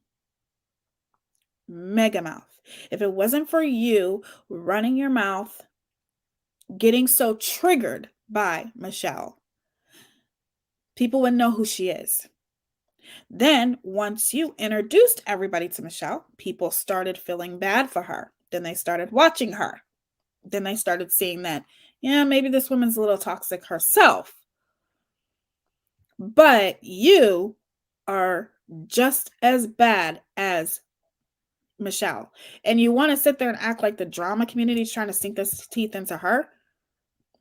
Mega Mouth. If it wasn't for you running your mouth, getting so triggered by Michelle, people wouldn't know who she is. Then once you introduced everybody to Michelle, people started feeling bad for her. Then they started watching her. Then they started seeing that, yeah, maybe this woman's a little toxic herself. But you are just as bad as Michelle. And you want to sit there and act like the drama community is trying to sink their teeth into her?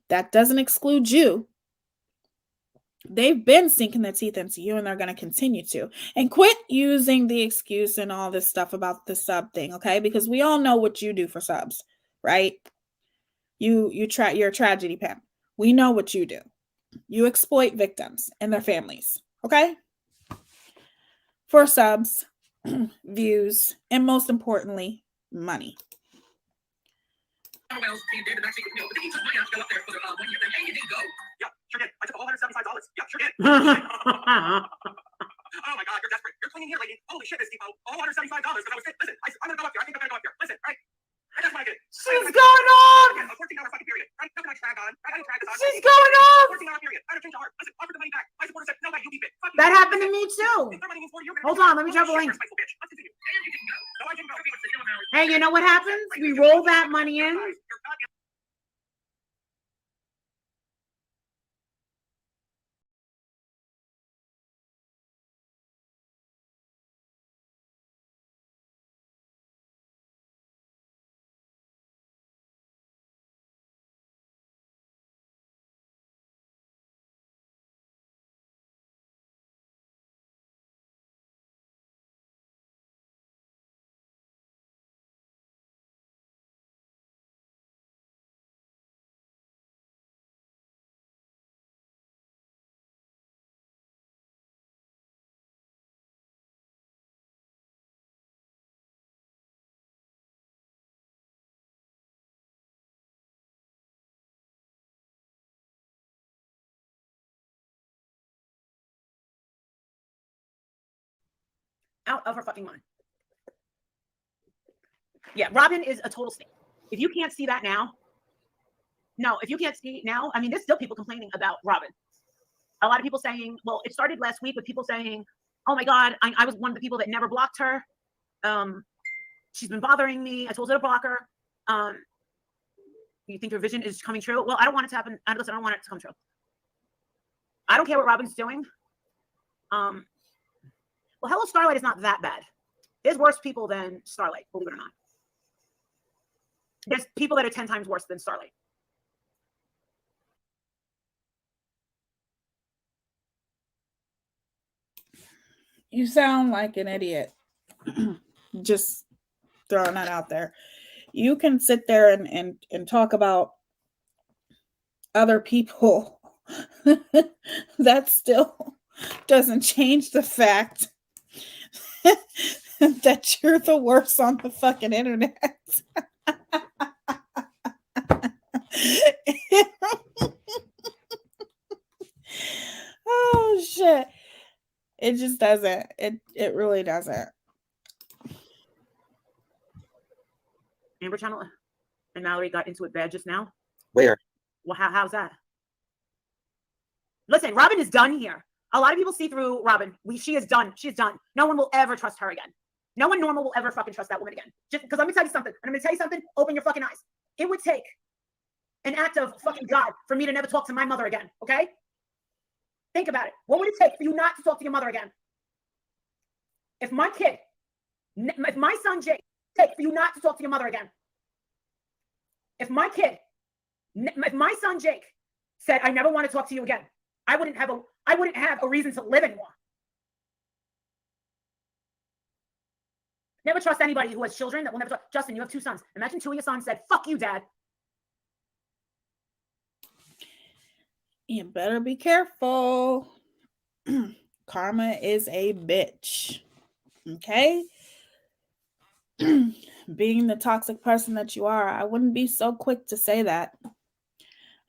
That doesn't exclude you. They've been sinking their teeth into you, and they're going to continue to. And quit using the excuse and all this stuff about the sub thing, okay? Because we all know what you do for subs, right? You're a tragedy pimp. We know what you do. You exploit victims and their families, okay? For subs, views, and most importantly, money. But then he took money out to go up there for the 1 year thing. Hey, you didn't go. Yeah, sure did. I took all $175. Yeah, sure did. Oh my God, you're desperate. You're clinging here, lady. Holy shit, Miss Depot. All $175 because I was sick. Listen, I'm gonna go up here. I think I'm gonna go up here. Listen, right? That's what I did. She's going on. A 14-hour fucking period. Right? Nothing I drag on. I gotta drag this on. She's going on. 14-hour period. I had to change the heart. Listen, offer the money back. My supporter said, no, you keep it. That happened to me too. Hold on, let me drop a link. Hey, you know what happens? We roll that money in. Out of her fucking mind. Yeah, Robin is a total snake. If you can't see that now, if you can't see it now, I mean, there's still people complaining about Robin. A lot of people saying, well, it started last week with people saying, oh my God, I was one of the people that never blocked her. She's been bothering me. I told her to block her. You think your vision is coming true? Well, I don't want it to happen. Listen, I don't want it to come true. I don't care what Robin's doing. Well, Hello Starlight is not that bad. There's worse people than Starlight, believe it or not. There's people that are 10 times worse than Starlight. You sound like an idiot. Just throwing that out there. You can sit there and talk about other people. That still doesn't change the fact that you're the worst on the fucking internet. Oh shit. It just doesn't. It really doesn't. Amber Channel and Mallory got into it bad just now. Where? Well, how's that? Listen, Robin is done here. A lot of people see through Robin. She is done. She's done. No one will ever trust her again. No one normal will ever fucking trust that woman again. Just because let me tell you something. And I'm gonna tell you something. Open your fucking eyes. It would take an act of fucking God for me to never talk to my mother again. Okay? Think about it. What would it take for you not to talk to your mother again? If my son Jake, take for you not to talk to your mother again. If my son Jake said, I never want to talk to you again, I wouldn't have a reason to live anymore. Never trust anybody who has children that will never talk. Justin, you have 2 sons. Imagine 2 of your sons said, fuck you, Dad. You better be careful. Karma is a bitch. Okay? Being the toxic person that you are, I wouldn't be so quick to say that.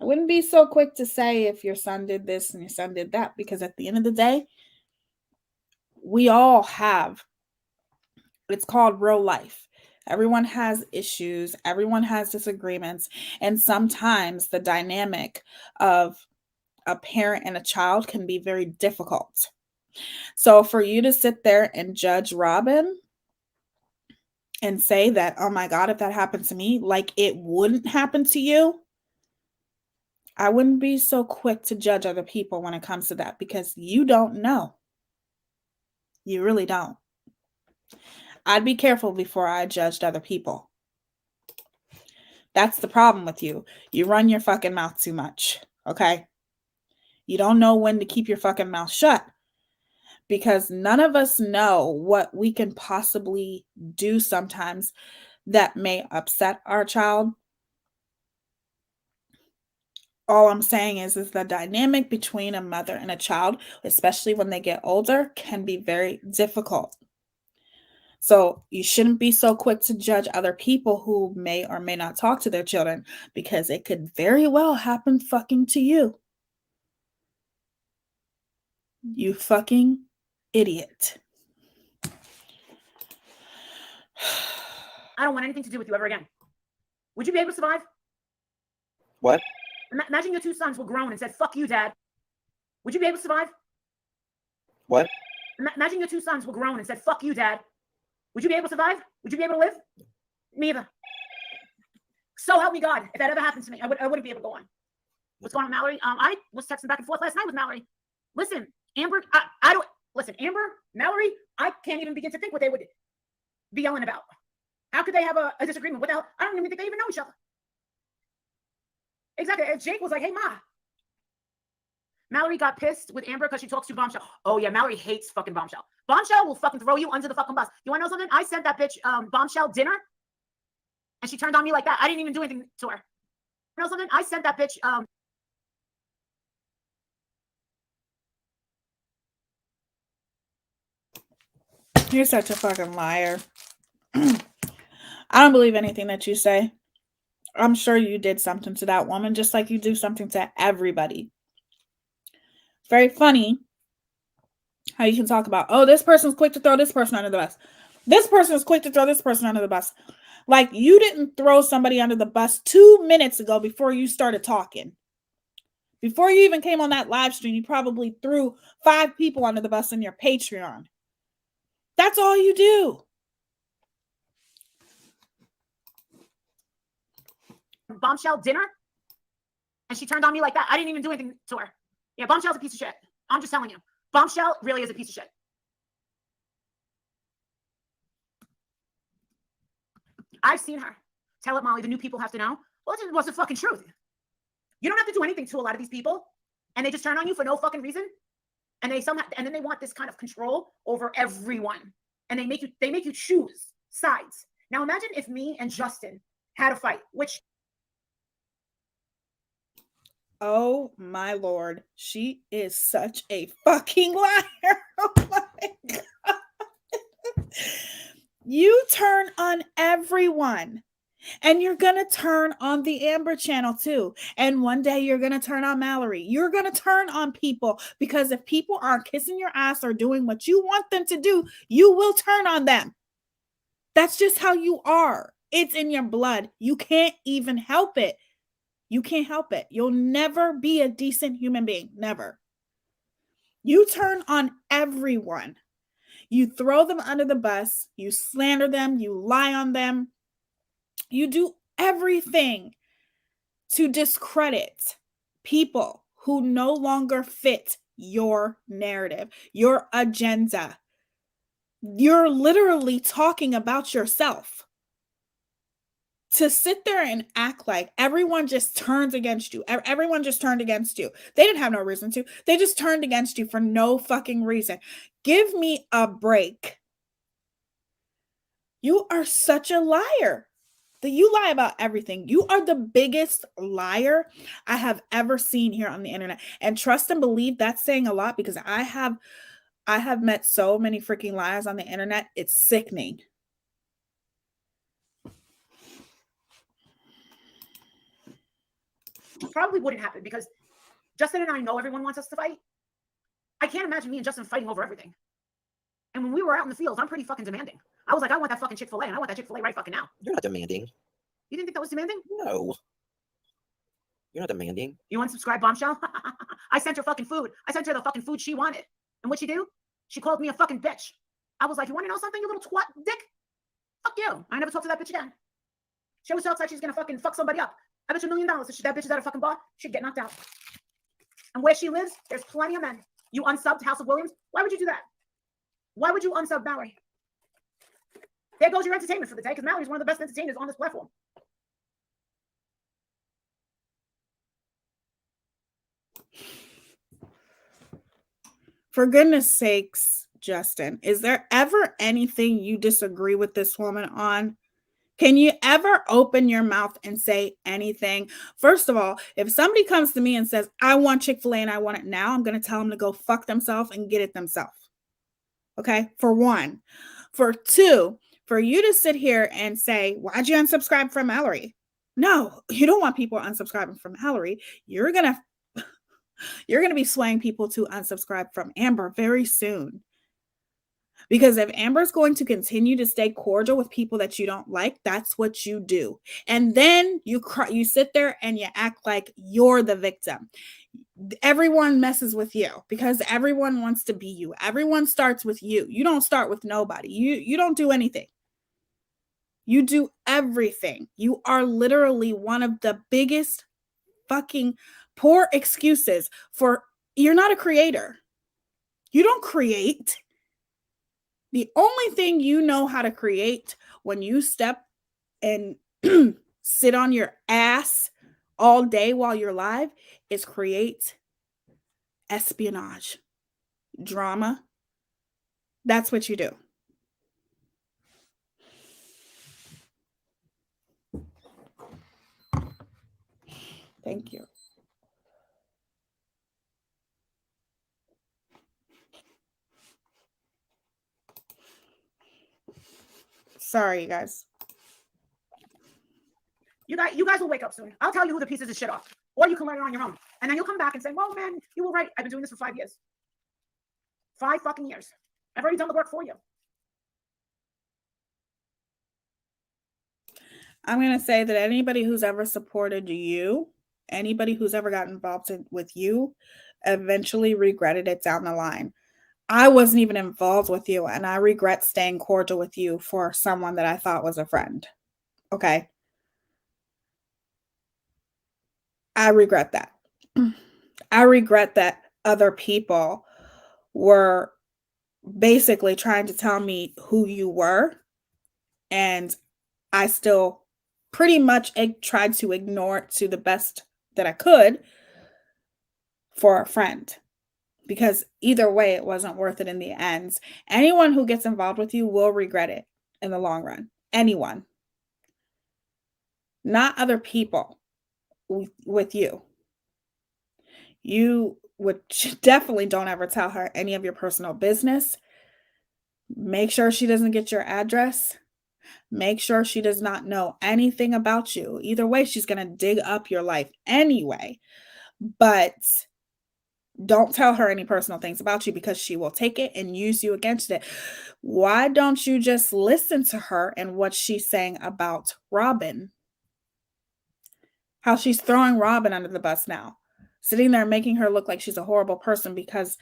I wouldn't be so quick to say if your son did this and your son did that, because at the end of the day, we all have, it's called real life. Everyone has issues. Everyone has disagreements. And sometimes the dynamic of a parent and a child can be very difficult. So for you to sit there and judge Robin and say that, oh my God, if that happened to me, like it wouldn't happen to you, I wouldn't be so quick to judge other people when it comes to that, because you don't know. You really don't. I'd be careful before I judged other people. That's the problem with you. You run your fucking mouth too much, okay? You don't know when to keep your fucking mouth shut, because none of us know what we can possibly do sometimes that may upset our child. All I'm saying is the dynamic between a mother and a child, especially when they get older, can be very difficult. So you shouldn't be so quick to judge other people who may or may not talk to their children, because it could very well happen fucking to you. You fucking idiot. I don't want anything to do with you ever again. Would you be able to survive? What? Imagine your 2 sons were grown and said, fuck you, Dad. Would you be able to survive? What? Imagine your 2 sons were grown and said, fuck you, Dad. Would you be able to survive? Would you be able to live? Me either. So help me God. If that ever happened to me, I wouldn't be able to go on. What's going on, Mallory? I was texting back and forth last night with Mallory. Listen, Amber, Mallory, I can't even begin to think what they would be yelling about. How could they have a disagreement? What the hell? I don't even think they even know each other. Exactly. If Jake was like, hey, Ma. Mallory got pissed with Amber because she talks to Bombshell. Oh, yeah, Mallory hates fucking Bombshell. Bombshell will fucking throw you under the fucking bus. You want to know something? I sent that bitch Bombshell dinner, and she turned on me like that. I didn't even do anything to her. You know something? I sent that bitch You're such a fucking liar. I don't believe anything that you say. I'm sure you did something to that woman, just like you do something to everybody. It's very funny how you can talk about, oh, this person's quick to throw this person under the bus. This person is quick to throw this person under the bus. Like you didn't throw somebody under the bus 2 minutes ago before you started talking. Before you even came on that live stream, you probably threw 5 people under the bus in your Patreon. That's all you do. Bombshell dinner, and she turned on me like that. I didn't even do anything to her. Yeah, Bombshell's a piece of shit. I'm just telling you. Bombshell really is a piece of shit. I've seen her tell it, Molly, the new people have to know. Well, it was the fucking truth. You don't have to do anything to a lot of these people, and they just turn on you for no fucking reason. And then they want this kind of control over everyone. And they make you choose sides. Now imagine if me and Justin had a fight, which, oh my Lord, she is such a fucking liar. Oh my God. You turn on everyone. And you're going to turn on the Amber channel too. And one day you're going to turn on Mallory. You're going to turn on people, because if people aren't kissing your ass or doing what you want them to do, you will turn on them. That's just how you are. It's in your blood. You can't even help it. You can't help it. You'll never be a decent human being. Never. You turn on everyone. You throw them under the bus. You slander them. You lie on them. You do everything to discredit people who no longer fit your narrative, your agenda. You're literally talking about yourself. To sit there and act like everyone just turns against you. Everyone just turned against you. They didn't have no reason to. They just turned against you for no fucking reason. Give me a break. You are such a liar. That you lie about everything. You are the biggest liar I have ever seen here on the internet. And trust and believe, that's saying a lot, because I have met so many freaking liars on the internet. It's sickening. probably wouldn't happen, because Justin and I know everyone wants us to fight. I can't imagine me and Justin fighting over everything. And when we were out in the fields, I'm pretty fucking demanding. I was like, I want that fucking Chick-fil-A, and I want that Chick-fil-A right fucking now. You're not demanding. You didn't think that was demanding? No. You're not demanding. You unsubscribe, bombshell? I sent her fucking food. I sent her the fucking food she wanted. And what'd she do? She called me a fucking bitch. I was like, you want to know something, you little twat dick? Fuck you. I never talk to that bitch again. She always talks like she's gonna fucking fuck somebody up. I bet you $1 million if that bitch is at a fucking bar, she'd get knocked out. And where she lives, there's plenty of men. You unsubbed House of Williams. Why would you do that? Why would you unsub Mallory? There goes your entertainment for the day, because Mallory's one of the best entertainers on this platform. For goodness sakes, Justin, is there ever anything you disagree with this woman on? Can you ever open your mouth and say anything? First of all, if somebody comes to me and says, I want Chick-fil-A and I want it now, I'm going to tell them to go fuck themselves and get it themselves. Okay, for one. For two, for you to sit here and say, why'd you unsubscribe from Mallory? No, you don't want people unsubscribing from Mallory. You're going to be swaying people to unsubscribe from Amber very soon. Because if Amber's going to continue to stay cordial with people that you don't like, that's what you do. And then you sit there and you act like you're the victim. Everyone messes with you because everyone wants to be you. Everyone starts with you. You don't start with nobody. You don't do anything. You do everything. You are literally one of the biggest fucking poor excuses for you're not a creator. You don't create. The only thing you know how to create when you step and sit on your ass all day while you're live is create espionage, drama. That's what you do. Thank you. Sorry, you guys. You guys will wake up soon. I'll tell you who the pieces of shit are. Or you can learn it on your own. And then you'll come back and say, well, man, you were right. I've been doing this for 5 years. 5 fucking years. I've already done the work for you. I'm going to say that anybody who's ever supported you, anybody who's ever gotten involved with you, eventually regretted it down the line. I wasn't even involved with you, and I regret staying cordial with you for someone that I thought was a friend. Okay? I regret that. I regret that other people were basically trying to tell me who you were, and I still pretty much tried to ignore it to the best that I could for a friend. because either way, it wasn't worth it in the end. Anyone who gets involved with you will regret it in the long run. Anyone. Not other people with you. You would definitely don't ever tell her any of your personal business. Make sure she doesn't get your address. Make sure she does not know anything about you. Either way, she's going to dig up your life anyway. But don't tell her any personal things about you, because she will take it and use you against it. Why don't you just listen to her and what she's saying about Robin? How she's throwing Robin under the bus now. Sitting there making her look like she's a horrible person because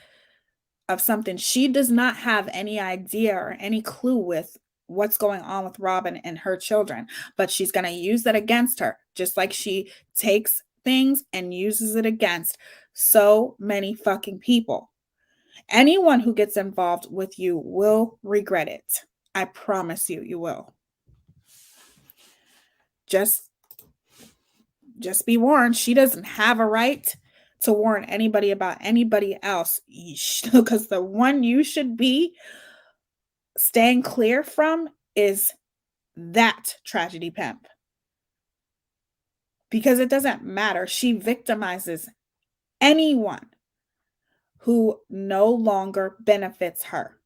of something. She does not have any idea or any clue with what's going on with Robin and her children, but she's going to use that against her, just like she takes things and uses it against so many fucking people. Anyone who gets involved with you will regret it. I promise you, you will. Just be warned. She doesn't have a right to warn anybody about anybody else, because the one you should be staying clear from is that tragedy pimp. Because it doesn't matter. She victimizes anyone who no longer benefits her.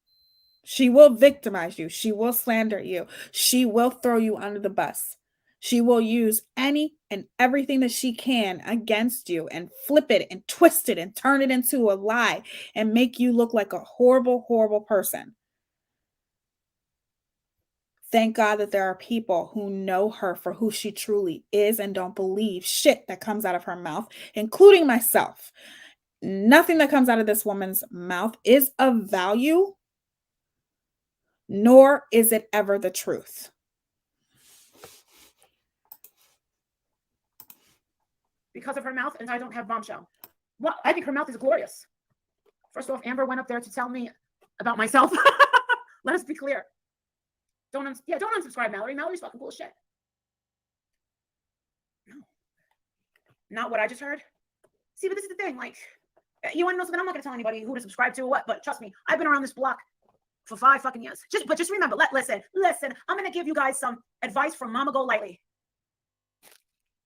She will victimize you. She will slander you. She will throw you under the bus. She will use any and everything that she can against you and flip it and twist it and turn it into a lie and make you look like a horrible, horrible person. Thank God that there are people who know her for who she truly is and don't believe shit that comes out of her mouth, including myself. Nothing that comes out of this woman's mouth is of value, nor is it ever the truth. Because of her mouth, and I don't have bombshell. Well, I think her mouth is glorious. First off, Amber went up there to tell me about myself. Let us be clear. Don't unsubscribe, Mallory. Mallory's fucking cool as shit. No. Not what I just heard. See, but this is the thing. Like, you want to know something? I'm not going to tell anybody who to subscribe to or what, but trust me, I've been around this block for 5 fucking years. Just remember, listen, I'm going to give you guys some advice from Mama Go Lightly.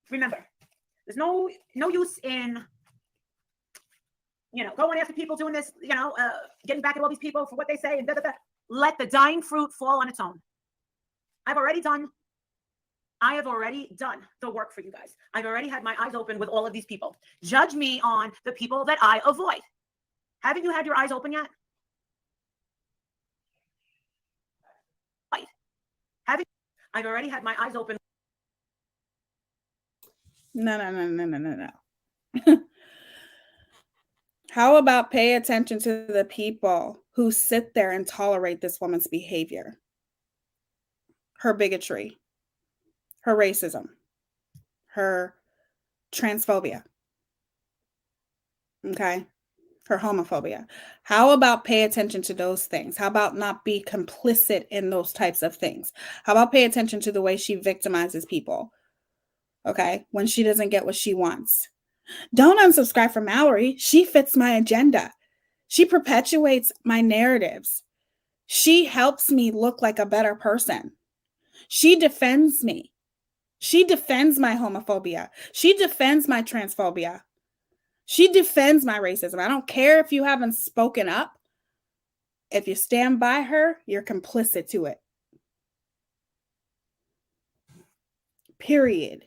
Remember, there's no use in, going after people doing this, getting back at all these people for what they say and da. Let the dying fruit fall on its own. I have already done the work for you guys. I've already had my eyes open with all of these people. Judge me on the people that I avoid. Haven't you had your eyes open yet? Right. I've already had my eyes open. No. How about pay attention to the people who sit there and tolerate this woman's behavior? Her bigotry, her racism, her transphobia, okay? Her homophobia. How about pay attention to those things? How about not be complicit in those types of things? How about pay attention to the way she victimizes people, okay, when she doesn't get what she wants? Don't unsubscribe from Mallory. She fits my agenda. She perpetuates my narratives. She helps me look like a better person. She defends me. She defends my homophobia. She defends my transphobia. She defends my racism. I don't care if you haven't spoken up. If you stand by her, you're complicit to it. Period.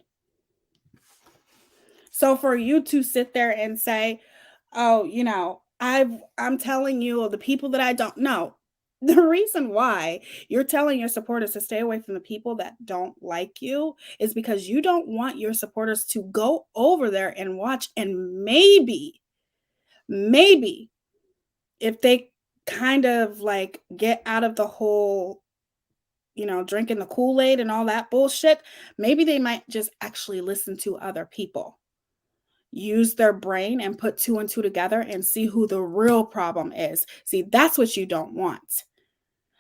So for you to sit there and say, oh, I'm telling you the people that I don't know. The reason why you're telling your supporters to stay away from the people that don't like you is because you don't want your supporters to go over there and watch, and maybe if they kind of like get out of the whole, drinking the Kool-Aid and all that bullshit, maybe they might just actually listen to other people. Use their brain and put 2 and 2 together and see who the real problem is. See, that's what you don't want.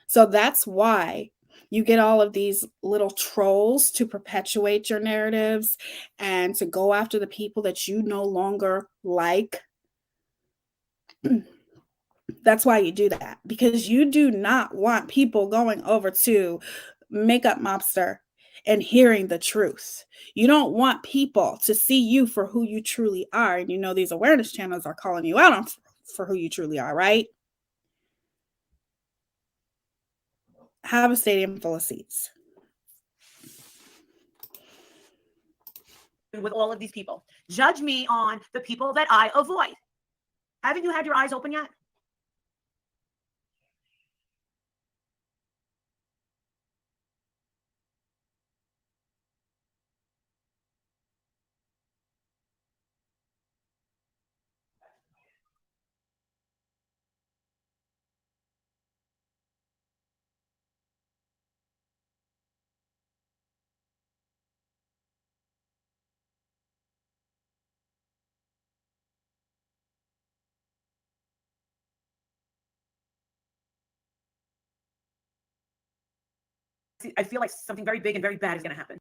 So that's why you get all of these little trolls to perpetuate your narratives and to go after the people that you no longer like. That's why you do that, because you do not want people going over to Makeup Mobster and hearing the truth. You don't want people to see you for who you truly are. And you know, these awareness channels are calling you out on for who you truly are, right? Have a stadium full of seats. With all of these people, judge me on the people that I avoid. Haven't you had your eyes open yet? I feel like something very big and very bad is going to happen.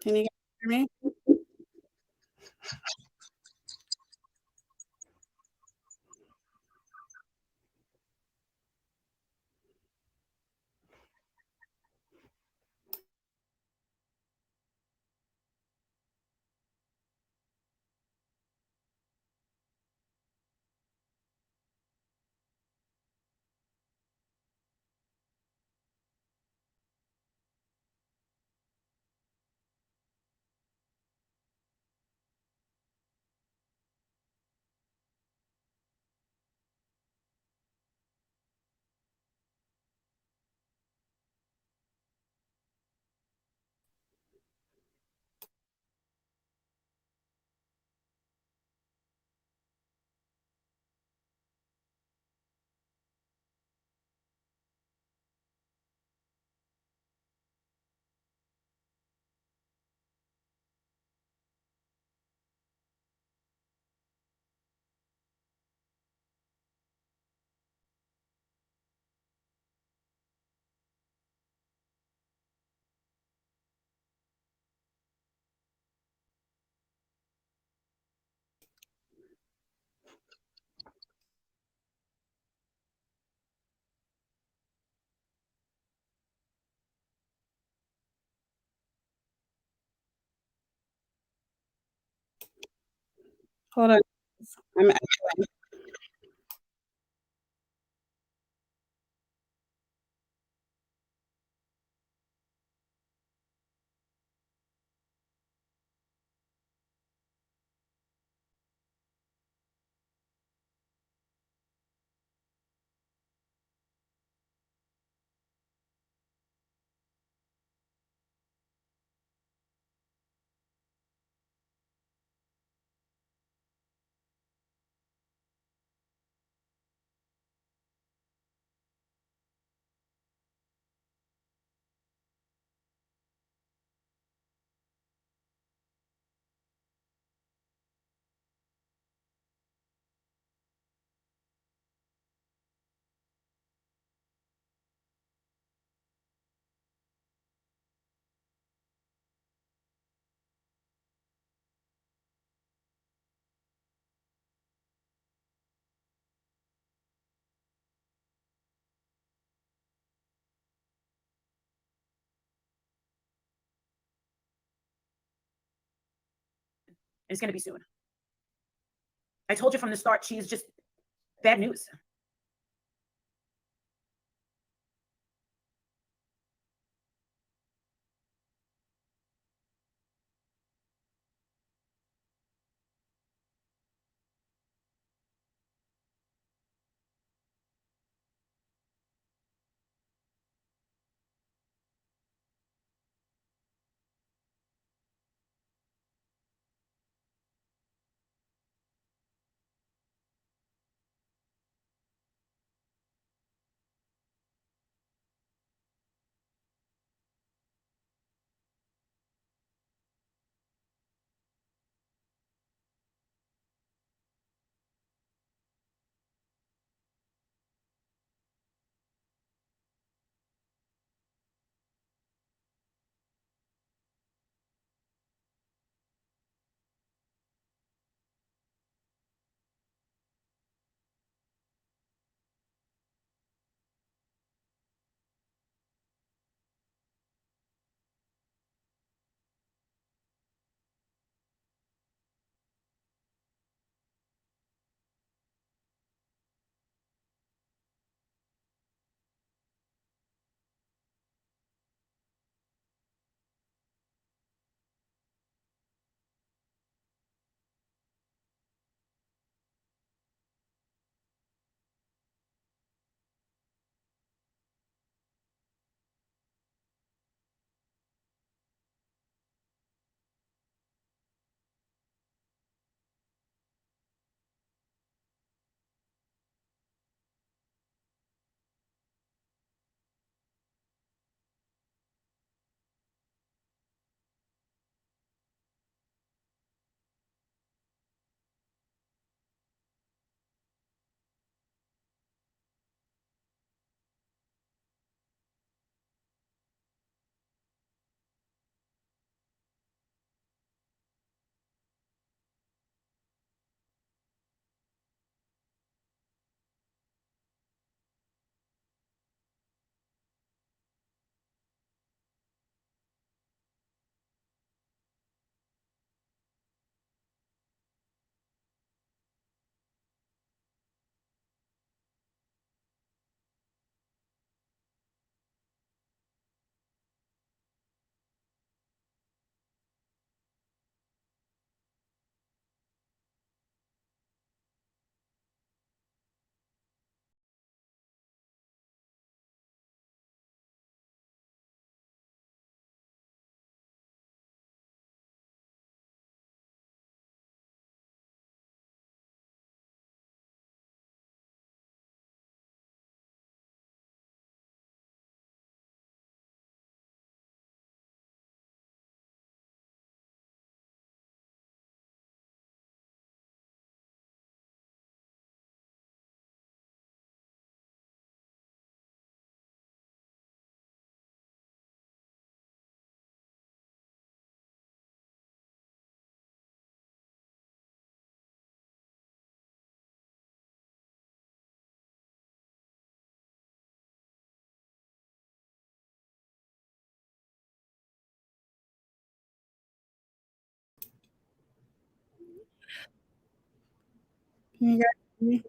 Can you hear me? Hold on. I'm it's going to be soon. I told you from the start, she is just bad news. You guys,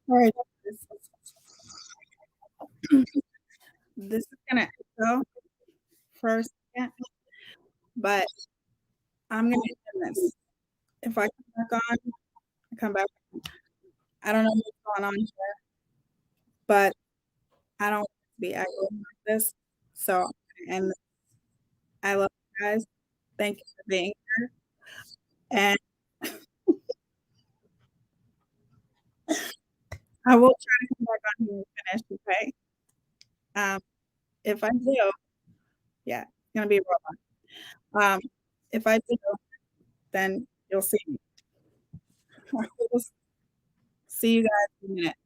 All right. This is gonna go for a second, but I'm gonna end this. If I come back on, I come back. I don't know what's going on here, but I don't want to be echoing like this. So, and I love you guys. Thank you for being here. And I will try to come back on here and finish, okay? If I do, yeah, it's gonna be a robot. If I do, then you'll see me. We'll see you guys in a minute.